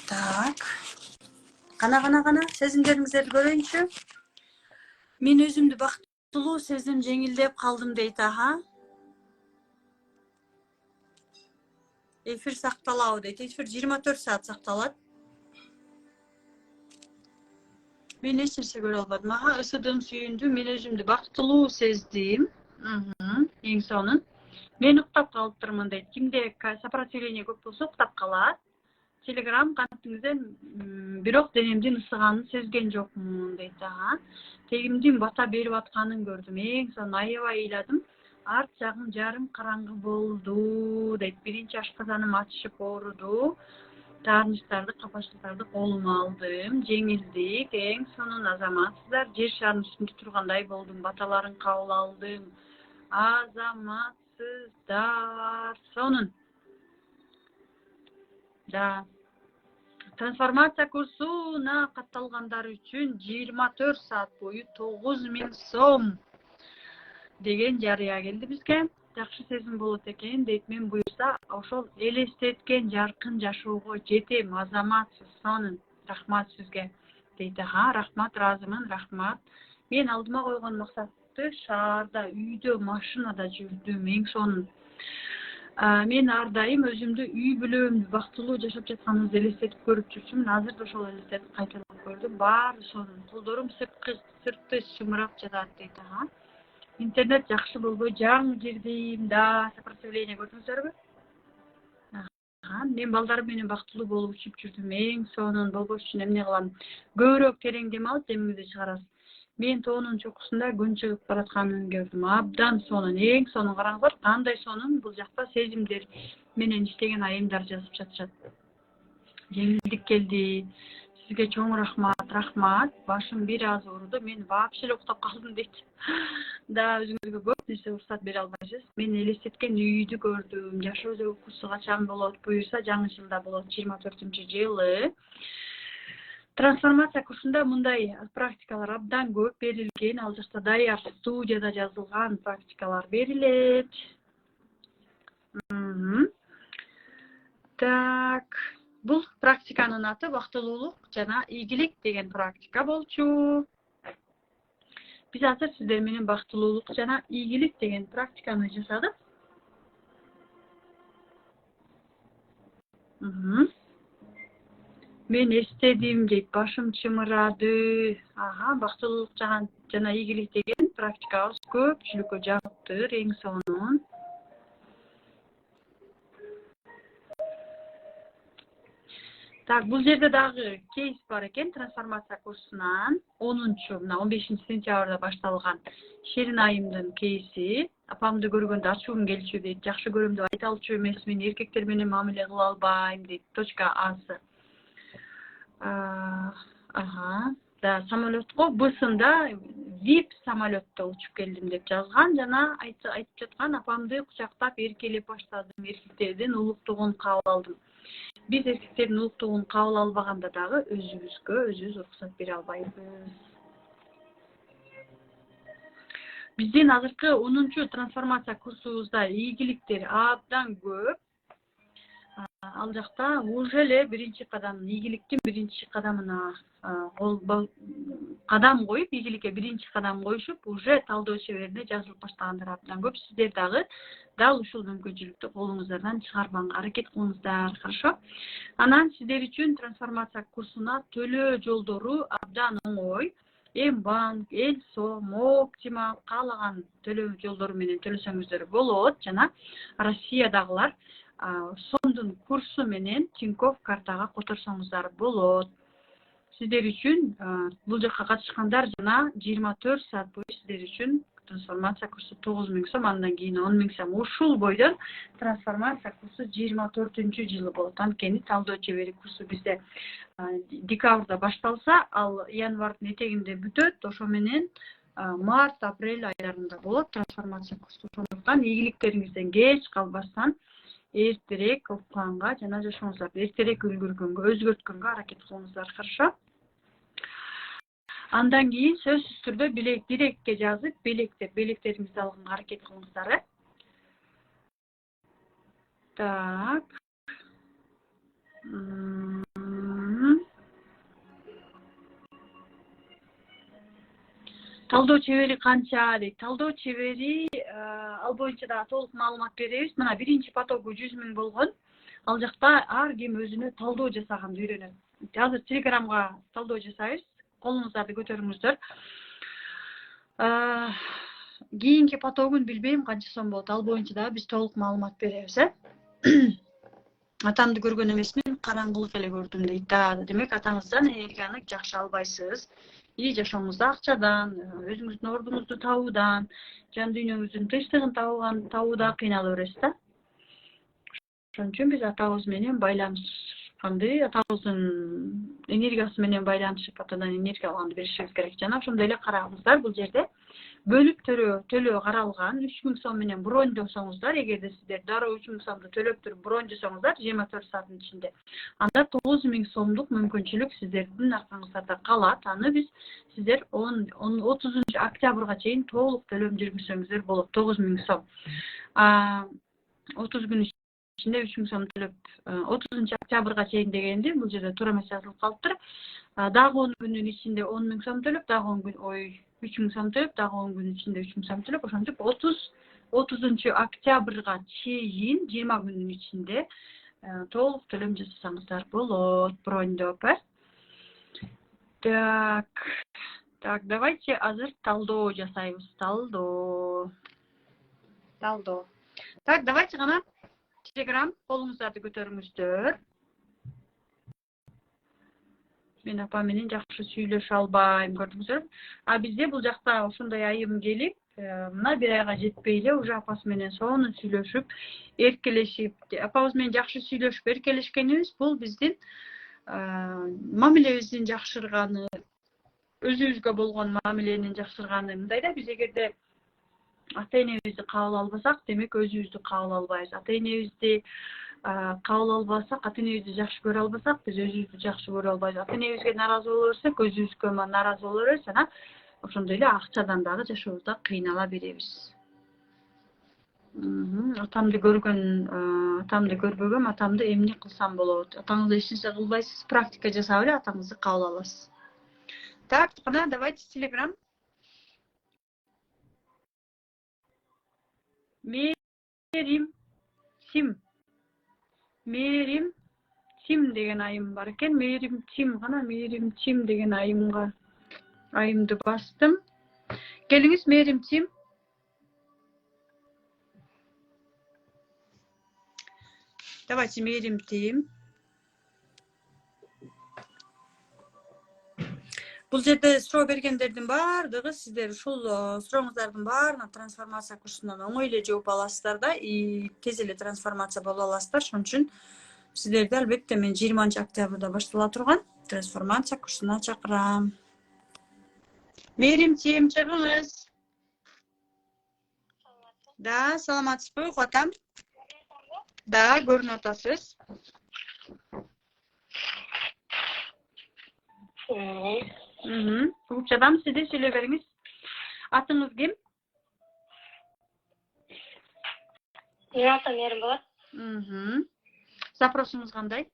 Так. Кана сезимдериңиздерди көрөйүнчү. Мен өзүмдү бактылуу сездим, жеңилдеп калдым дейт аха. Эфир сакталабы дейт. Эфир 24 саат сакталат. Мен эч нерсе көрө албадым. Аха, ысыдым, сүйүндүм, мен өзүмдү бактылуу сездим. Эң сонун. Мен уктап калыптырмын дейт. Кимде сопротивление көп болсо уктап калат. Телеграм кантыңызден бирок денемдин ысыганын сезген жокмун дейт. Тегимдин бата берип атканын көрдүм. Эң сонун аябай ыйладым. Арт жагым жарым караңгы болду дейт. Биринчи ашказаным ачышып ооруду. Таарынычтарды, капачтарды колума алдым. Жеңилдик, эң сонун азаматсыздар. Жер шарынын үстүндө тургандай болдум. Баталарын кабыл алдым. Азаматсыздар. Сонун. Да. Трансформация курсуна катталгандар үчүн 24 саат бою 9000 сом деген жарыя келди бизге. Жакшы сезим болот экен дейт. Мен буюрса ошол элестеткен жаркын жашоого жетем. Азаматсыз, сонун. Рахмат сизге дейт. Рахмат, ыраазымын, рахмат. Мен алдыма койгон максатты шаарда, үйдө, машинада жүрдүм. Эң сонун. Мен ар дайым өзүмдү үй бүлөмдү бактылуу жашап жатканымды элестетип көрүп жүрчүмүн. Азыр да ошол элестетип кайталап көрдүм. Баары сонун. Колдорум сырты чымырап жатат дейт. Интернет жакшы болбой жаңы жердейм да. Сопротивление көрдүңүздөрбү? Мен балдарым менен бактылуу болуп учуп жүрдүм. Эң сонун. Болбош үчүн эмне кылам? Көбүрөөк терең дем алып, демиңизди чыгарасыз. Мен тоонун чокусунда күн чыгып баратканын көрдүм. Абдан сонун, эң сонун. Караңыздар, кандай сонун. Бул жакта сезимдер менен иштеген айымдар жазып жатышат. Жеңилдик келди. Сизге чоң рахмат, рахмат. Башым бир аз ооруду. Мен вообще эле уктап калдым дейт. Да, өзүңүзгө көп нерсе уруксат бере албайсыз. Мен элестеткен үйдү көрдүм. Жашоо укуусу качан болот? Буюрса жаңы жылда болот, 24-жылы. Трансформация курсунда мындай практикалар абдан көп берилген. Ал жакта даяр студияда жазылган практикалар берилет. Так, бұл практиканың аты бактылуулук жана ийгилик деген практика болчу. Biz азыр сиздер менен бактылуулук жана ийгилик деген практиканы жасадык. Мен эстедим дейт, башым чымырады. Бактылуулук жана ийгилик деген практикабыз көпчүлүккө жагыптыр эң сонун. Так, бул жерде дагы кейс бар экен, трансформация курсунан 15-сентябрда башталган Шерин айымдын кейси. Апамды көргөндө ачуум келчү дейт, жакшы көрөм деп айта алчу эмесмин, эркектер менен мамиле кыла албайм дейт. Точка Асы. Да, самолетко Бсында VIP самолетто учуп келдим деп жазган жана айтып жаткан апамды кучактап эркелеп баштадым, эркектердин улуктугун кабыл алдым. Биз эркектердин улуктугун кабыл албаганда дагы өзүбүз уруксат бере албайбыз. Биздин азыркы 10-трансформация курсубузда ийгиликтер абдан көп. Ал жакта уже эле биринчи кадам, ийгиликтин биринчи кадамына кадам коюп, ийгиликке биринчи кадам коюшуп, уже талдоо чеберине жазылып баштагандар абдан көп. Сиздер дагы дал ушул мүмкүнчүлүктү колуңуздардан чыгарбаганга аракет кылыңыздар, хорошо? Анан сиздер үчүн трансформация курсуна төлөө жолдору абдан оңой. Эм банк, Элсо, Моктимал каалаган төлөө жолдору менен төлөсөңүздөр болот жана Россиядагылар сомдун курсу менен Тинькофф картага которсоңуздар болот. Сиздер үчүн бул жакка катышкандар жана 24 саат бою сиздер үчүн трансформация курсу 9000 сом, андан кийин 10.000 сом. Ушул бойдон трансформация курсу 24-жылы болот. Анткени талдоо чебери курсу бизде декабрда башталса, ал январдын этегинде бүтөт. Ошо менен март, апрель айларында болот трансформация курсу. Ошондуктан ийгиликтериңизден кеч калбастан эртерээк окуганга жана жашооңуздарды эртерээк үлгүргөнгө, өзгөрткөнгө аракет кылыңыздар, хорошо? Андан кийин сөзсүз түрдө билекке жазып, белектериңизди алганга аракет кылыңыздар. Так. Талдоо чебери канча дейт. Талдоо чебери ал боюнча да толук маалымат беребиз. Мына биринчи потогу 100.000 болгон. Ал жакта ар ким өзүнө талдоо жасаганды үйрөнөт. Азыр Телеграмга талдоо жасайбыз. Колуңуздарды көтөрүңүздөр. Кийинки потогун билбейм канча сом болот. Ал боюнча да биз толук маалымат беребиз, Атамды көргөн эмесмин, караңгылык эле көрдүм дейт. Демек атаңыздан энергияны жакшы албайсыз. Жашооңузда акчадан, өзүңүздүн ордуңузду табуудан, жан дүйнөңүздүн тынчтыгын табууда кыйнала бересиз да. Ошон үчүн биз атабыз менен байланышканды, атабыздын энергиясы менен байланышып, атадан энергия алганды беришибиз керек. Жана ошондой эле караңыздар, бул жерде бөлүп төлөө каралган 3000 сом менен броньдосоңуздар, эгерде сиздер дароо 3000 сомду төлөп туруп бронь жасоңуздар 24 сааттын ичинде, анда 9000 сомдук мүмкүнчүлүк сиздердин аркаңыздарда калат. Аны биз сиздер 30 октябрга чейин толук төлөм жүргүзсөңүздөр болот. 9000 сом. 30 күн ичинде 3000 сом төлөп, 30 октябрга чейин дегенди бул жерде туура эмес жазылып калыптыр. Дагы 10 күнүн ичинде 10.000 сом төлөп, дагы 10 күн 3000 сом төлөп, дагы 10 күн ичинде 3000 сом төлөп, ошентип 30 октябрга чейин 20 күнүн ичинде толук төлөм жасасаңыздар болот, броньдоп. Так, давайте азыр талдоо жасайбыз. Талдоо. Так, давайте гана Телеграм колуңуздарды көтөрүңүздөр. Мен апа менен жакшы сүйлөшө албайм, көрдүңүздөр. Бизде бул жакта ошондой айым келип, мына бир айга жетпей эле уже апасы менен сонун сүйлөшүп, эркелешип, апабыз менен жакшы сүйлөшүп, эркелешкенибиз бул биздин мамилебиздин жакшырганы, өзүбүзгө болгон мамиленин жакшырганы. Мындай да, биз эгерде ата-энебизди кабыл албасак, демек өзүбүздү кабыл албайбыз. Ата-энебизди кабыл албасак, ата-энебизди жакшы көрө албасак, биз өзүбүздү жакшы көрө албайбыз. Ата-энебизге наразы боло берсек, өзүбүзгө наразы боло беребиз, жана ошондой эле акчадан дагы жашообузда кыйнала беребиз. Atamды көргөн, atamды көрбөгөм, atamды эмне кылсам болот? Атаңызды эч нерсе кылбайсыз, практика жасап эле атаңызды кабыл аласыз. Так, кана давайте телеграм. Мерим Тим. Мерим Тим деген айым бар экен. Мерим Тим, кана Мерим Тим деген айымга айымды бастым. Келиңиз Мерим Тим. Давайте Мерим Тим. Бул жерде суроо бергендердин баардыгы сиздер ушул сурооңуздардын баарына трансформация курсунан оңой эле жооп аласыздар да, и тез эле трансформация боло аласыздар. Ошон үчүн сиздерди албетте мен 20-октябрда баштала турган трансформация курсуна чакырам. Мерим Тим, чыгыңыз. Да, саламатсызбы, угуп атам? Да, көрүнүп атасыз. Угуп жатам, сиз да сүйлөй бериңиз. Атыңыз ким? Менин атым Мерим болот. Запросуңуз кандай?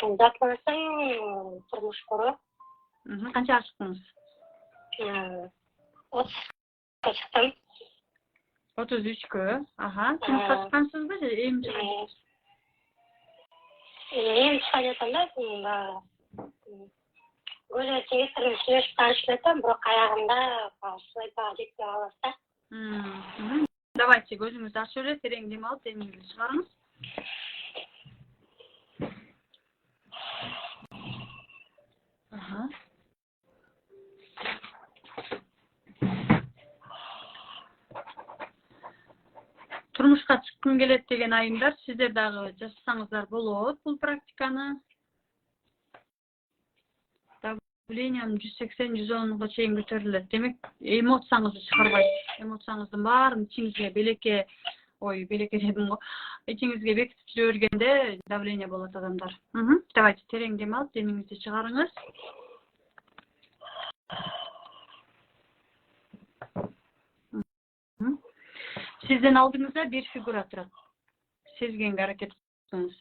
Запросым турмуш куруу. Канчага чыктыңыз? 30 чыктым. 33кө. Турмушка чыккансызбы же эми чыгасыз? Эми чыга жатам да. Көзгө телефондон сүйлөшүп таанышып жатам, бирок аягында ушулайга жетпей калабыз да. Давайте көзүңүздү ачып эле терең дем алып демиңизди чыгарыңыз. Турмушка чыккым келет деген айымдар, сиздер дагы жасасаңыздар болот бул практиканы. Давлением 180-110га чейин көтөрүлөт. Демек, эмоцияңызды чыгарбайсыз. Эмоцияңыздын баарын ичиңизге белеке дедим го. Ичиңизге бекитип жүрө бергенде давление болот адамдар. Давайте терең дем алып, демиңизди чыгарыңыз. Сиздин алдыңызда бир фигура турат. Сезгенге аракет кылыңыз.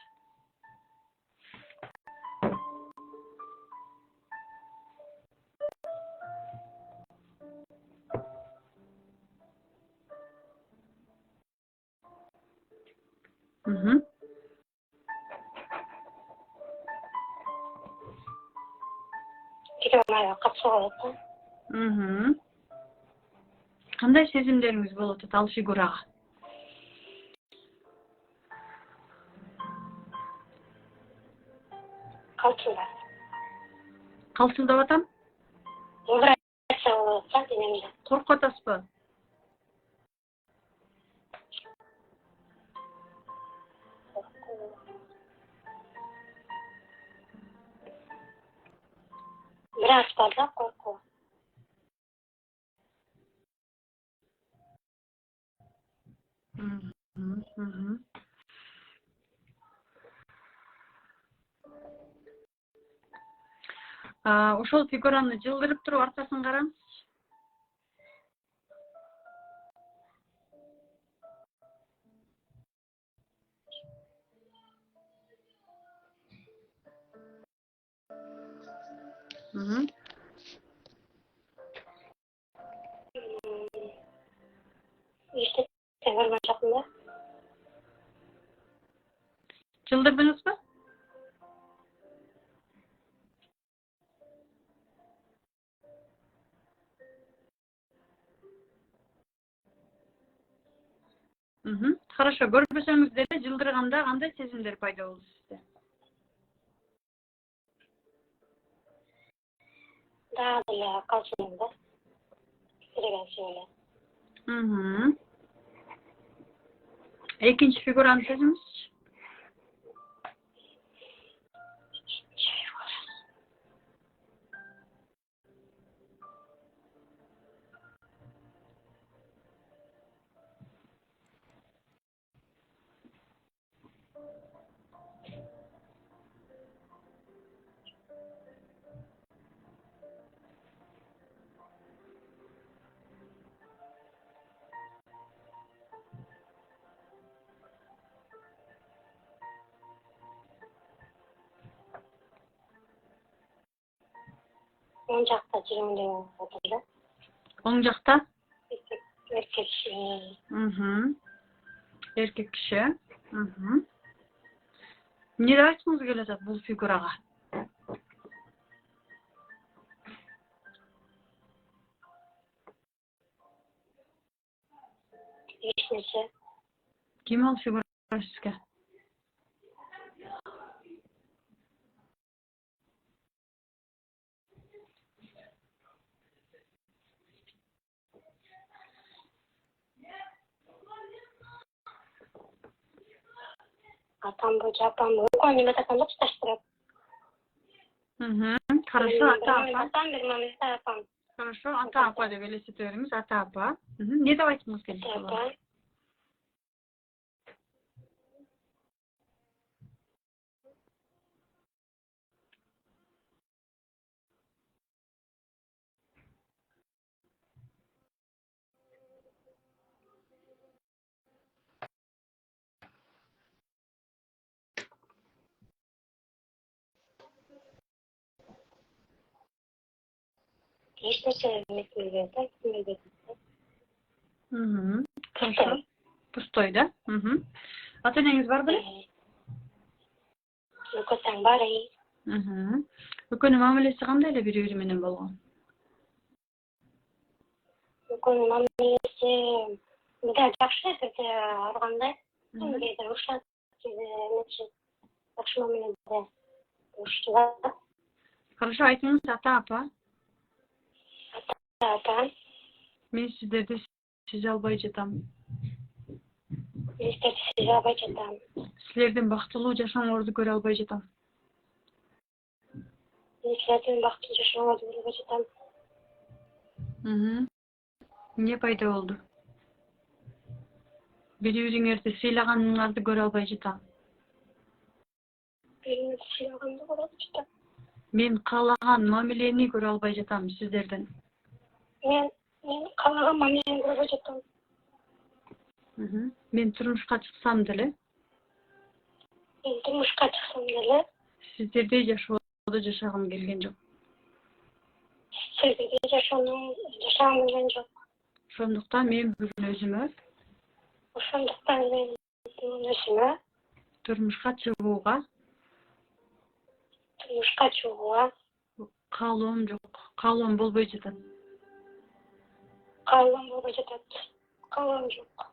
Кете алмай капсыга калат. Кандай сезимдериңиз болот ал фигурага? Калтылдап атам? Вибрация болот да денемде. Коркуп атасызбы? Бираз бар да коркуу. Ошол фигураны жылдырып туруп аркасын караңыз. Эчтеке көргөн жокмун да. Жылдырдыңызбы? Хорошо, көрбөсөңүз деле жылдырганда кандай сезимдер пайда болду сизде? Да, деле калчыдым да. Керек эле. Экинчи фигураны сезиңизчи. оң жақта жүремін деп отыр да. Оң жақта? Еркек. Erkek kişi. Ne айтқыңыз келеді бұл фигураға? Ешнәрсе. Ким ол фигура сізге? Атам бұл, апам бұл. Көңілі атам да тұташтырып. Хорошо, ата-апа. Атам бір мамасы апам. Хорошо, ата-апа деп елестетеміз, ата-апа. Не деп айтқыңыз келді? Апам. Ешнәрсе білмейді. Хорошо. Пустой, да? Ата-енеңіз бар біле? Көтен бар, Өкөнің мамилесі қандай эле бір менен болған? Көңілі мамилесі бірде жақсы, бірде арғандай. Бірде ұшат, бірде жақсы мамиледе ұшты. Хорошо, айтыңыз ата-апа. Ата-апа. Мен сіздерді сезе албай жатам. Мен сіздерді сезе албай жатам. Сілерден бактылуу жашооңорду көрө албай жатам. Мен сіздерден бактылуу жашооңорду көрө албай жатам. Не пайда болду? Бири-бириңерди сыйлаганыңарды көрө албай жатам. Бириңерди сыйлаганды көрө албай жатам. Мен каалаган мамилени көрө албай жатам сиздерден. Мен каалаган мамилени көрө албай жатам. Мен турмушка чыксам деле. Мен турмушка чыксам деле. Сиздердей жашоодо жашагым келген жок. Сиздердей жашагым келген жок. Ошондуктан мен бүгүн өзүмө турмушка чыгууга каалоом жок. Каалоом болбой жатат. Каалоом болбой жатат. Каалоом жок.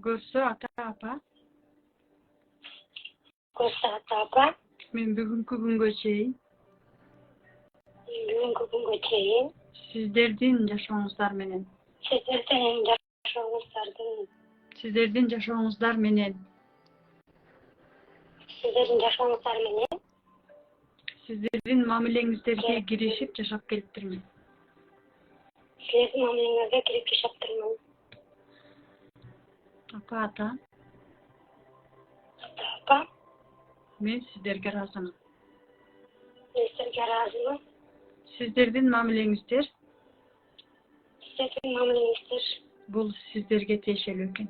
Көрсө ата-апа. Көрсө ата-апа. Мен бүгүнкү күнгө чейин сиздердин жашооңуздар менен сиздердин мамилеңиздерге киришип жашап келиптирмин. Ата. Мен сиздерге ыраазымын. Сиздердин мамилеңиздер бул сиздерге тиешелүү экен.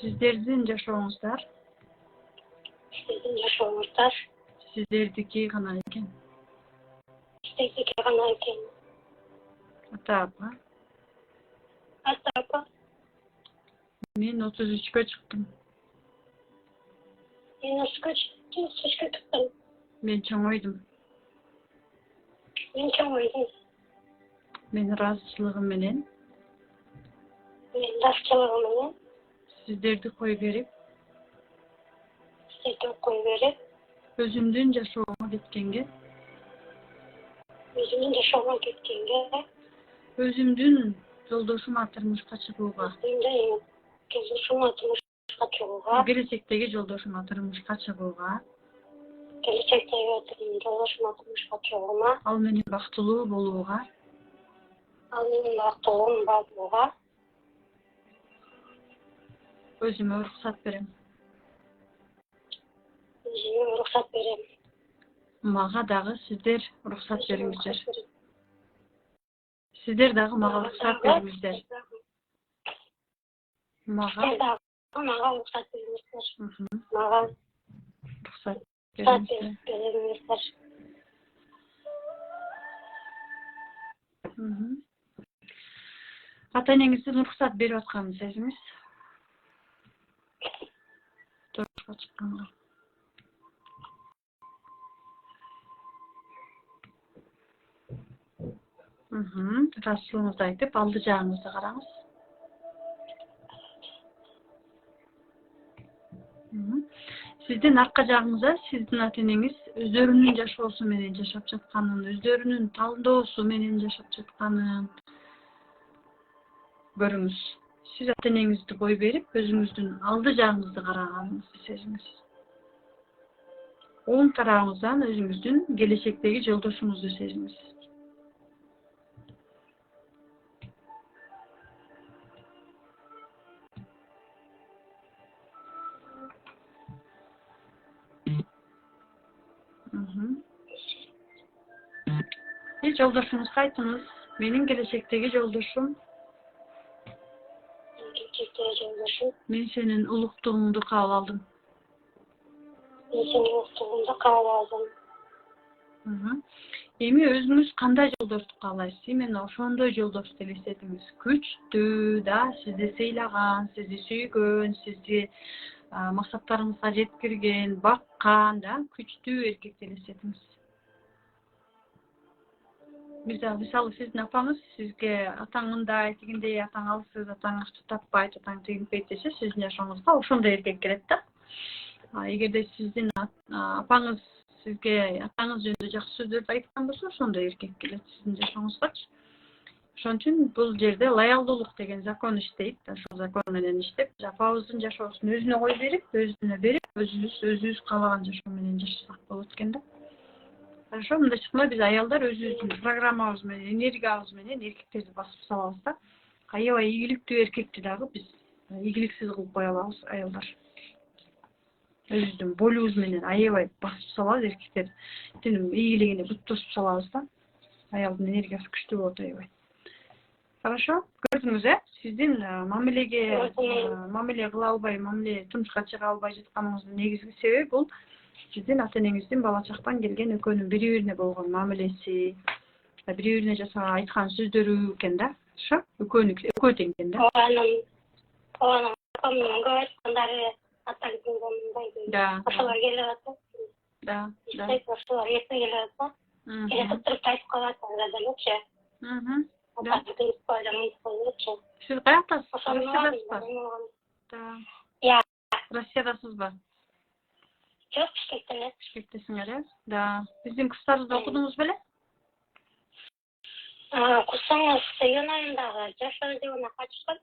Сиздердин жашооңуздар сиздердики гана экен. Ата-апа. Мен 33-кө чыктым. Мен чоңойдум. Мен ыраазычылыгым менен сиздерди кой берип, өзүмдүн жашоомо кеткенге, өзүмдүн жолдошума турмушка чыгууга, келечектеги жолдошума турмушка чыгууга, ал менен бактылуу болууга, өзүмө уруксат берем. Мага дагы сиздер уруксат бериңиздер. Сиздер дагы мага уруксат бериңиздер. Мага уруксат бериңиздер. беремиздер. Ата-энеңиздин уруксат берип атканын сезиңиз? Турмушка чыкканга. Расылыңызды айтып, алды жагыңызды караңыз. Сиздин арка жагыңызда сиздин ата-энеңиз өздөрүнүн жашоосу менен жашап жатканын, өздөрүнүн талдоосу менен жашап жатканын көрүңүз. Сиз ата-энеңизди бой берип, өзүңүздүн алды жагыңызды караганыңызды сезиңиз. Оң тарабыңыздан өзүңүздүн келечектеги жолдошуңузду сезиңиз. Жолдошуңузга айтыңыз, менин келечектеги жолдошум, мен сенин улуктугуңду кабыл алдым. Эми өзүңүз кандай жолдошту каалайсыз? Именно ошондой жолдошту элестетиңиз. Күчтүү, да, сизди сыйлаган, сизди сүйгөн, сизди максаттарыңызга жеткирген, баккан, да, күчтүү эркекти элестетиңиз. Мисалы сиздин апаңыз сизге атаң мындай, тигиндей, атаң алсыз, атаң акча таппайт, атаң тигинпейт десе, сиздин жашооңузга ошондой эркек келет да. Эгерде сиздин апаңыз сизге атаңыз жөнүндө жакшы сөздөрдү айткан болсо, ошондой эркек келет сиздин жашооңузгачы. Ошон үчүн бул жерде лоялдуулук деген закон иштейт. Ошол закон менен иштеп, апабыздын жашоосун өзүнө кой берип, өзүбүз каалаган жашоо менен жашасак болот экен да. Хорошо, мындай чыкмай биз аялдар өзүбүздүн программабыз менен, энергиябыз менен эркектерди басып салабыз да. Аябай ийгиликтүү эркекти дагы биз ийгиликсиз кылып кое алабыз аялдар. Өзүбүздүн болубуз менен аябай басып салабыз эркектердин ийгилигине бүт тосуп салабыз да. Аялдын энергиясы күчтүү болот аябай. Хорошо, көрдүңүз, сиздин мамиле кыла албай, турмушка чыга албай жатканыңыздын негизги себеби бул сиздин ата-энеңиздин бала чактан келген экөөнүн бири-бирине болгон мамилеси, бири-бирине жасаган айткан сөздөрү экен да. Ошо экөө тең экен да. Анын апамдын көп айткандары атаңдын мындай ошолор келип атат. Да. Ошолор эсине келип атат. Келип туруп айтып калат элечи. Сиз каяктасыз? Россиядасызбы? Жок, Бишкектен. Бишкектесиңер, да. Биздин курстарыбызды окудуңуз беле? Курсуңуз июнь айындагы жашоо іздөөүнө катышкан.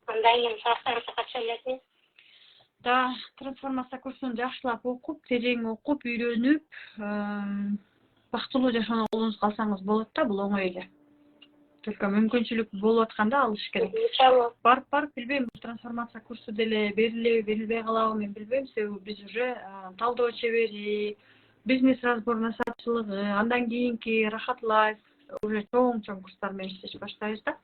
Андан кийин сабактарыңызга катыша элесиз? Да, трансформация курсун жакшылап окуп, терең окуп, үйрөнүп, бактылуу жашоону колуңузга алсаңыз болот да, бул оңой эле. Только мүмкүнчүлүк болуп атканда алыш керек. Барып билбейм, трансформация курсу деле берилеби, берилбей калабы, мен билбейм. Себеби биз уже талдоо чебери, бизнес разбор насаатчылыгы, андан кийинки рахат лайф уже чоң курстар менен иштеш баштайбыз да.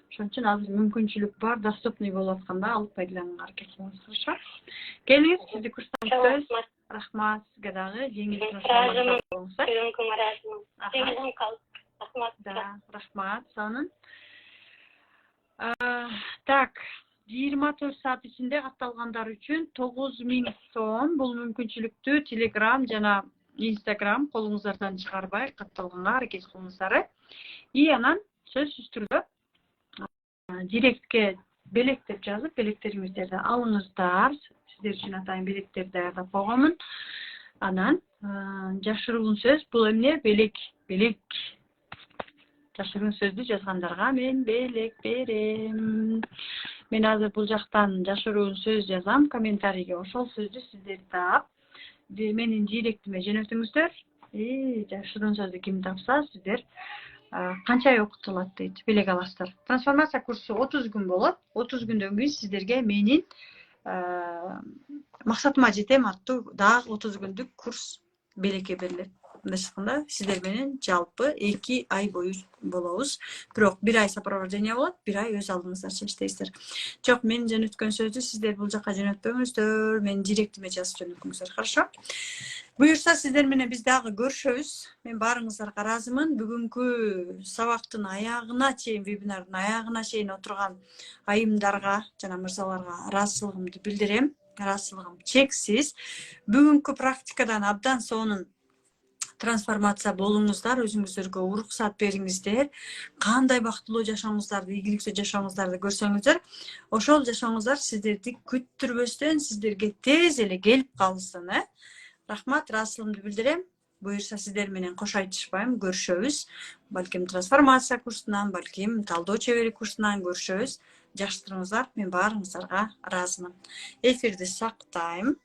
Ошон үчүн азыр мүмкүнчүлүк бар, доступный болуп атканда алып пайдаланганга аракет кылыңыз, хорошо? Келиңиз, сизди курстан күтөбүз. Рахмат, сизге дагы жеңил трансформация болуңуз. Да, рахмат, сонун. Так, 24 саат ичинде катталгандар үчүн 9000 сом бул мүмкүнчүлүктү Telegram жана Instagram колуңуздардан чыгарбай катталганга аракет кылыңыздар. И анан сөзсүз түрдө директке белек деп жазып, белектериңиздерди алыңыздар. Сиздер үчүн атайын белектерди даярдап койгонмун. Анан жашыруун сөз бул эмне? Белек. Жашыруун сөздү жазгандарга мен белек берем. Мен азыр бул жактан жашыруун сөз жазам комментарийге. Ошол сөздү сиздер таап, менин директиме жөнөтүңүздөр. Жашыруун сөздү ким тапса, сиздер канча ай окутулат дейт, белек аласыздар. Трансформация курсу 30 күн болот. 30 күндөн кийин сиздерге менин максатыма жетем аттуу дагы 30 күндүк курс белекке берилет. мындайча айтканда сиздер менен жалпы 2 ай бою болобуз. Бирок 1 ай сопровождение болот, 1 ай өз алдыңыздарча иштейсиздер. Жок, мен жөнөткөн сөздү сиздер бул жака жөнөтпөңүздөр, менин директиме жазып жөнөтүңүздөр, хорошо? Буюрса сиздер менен биз дагы көрүшөбүз. Мен баарыңыздарга ыраазымын. Бүгүнкү сабактын аягына чейин, вебинардын аягына чейин отурган айымдарга жана мырзаларга ыраазычылыгымды билдирем. Ыраазычылыгым чексиз. Бүгүнкү практикадан абдан сонун трансформация болуңуздар, өзүңүздөргө уруксат бериңиздер. Кандай бактылуу жашооңуздарды, ийгиликтүү жашооңуздарды көрсөңүздөр, ошол жашооңуздар сиздерди күттүрбөстөн сиздерге тез эле келип калсын, Рахмат, ыраазычылыгымды билдирем. Буюрса сиздер менен кош айтышпайм, көрүшөбүз. Балким трансформация курсунан, балким талдоо чеберек курсунан көрүшөбүз. Жакшы туруңуздар, мен баарыңыздарга ыраазымын. Эфирди сактайм.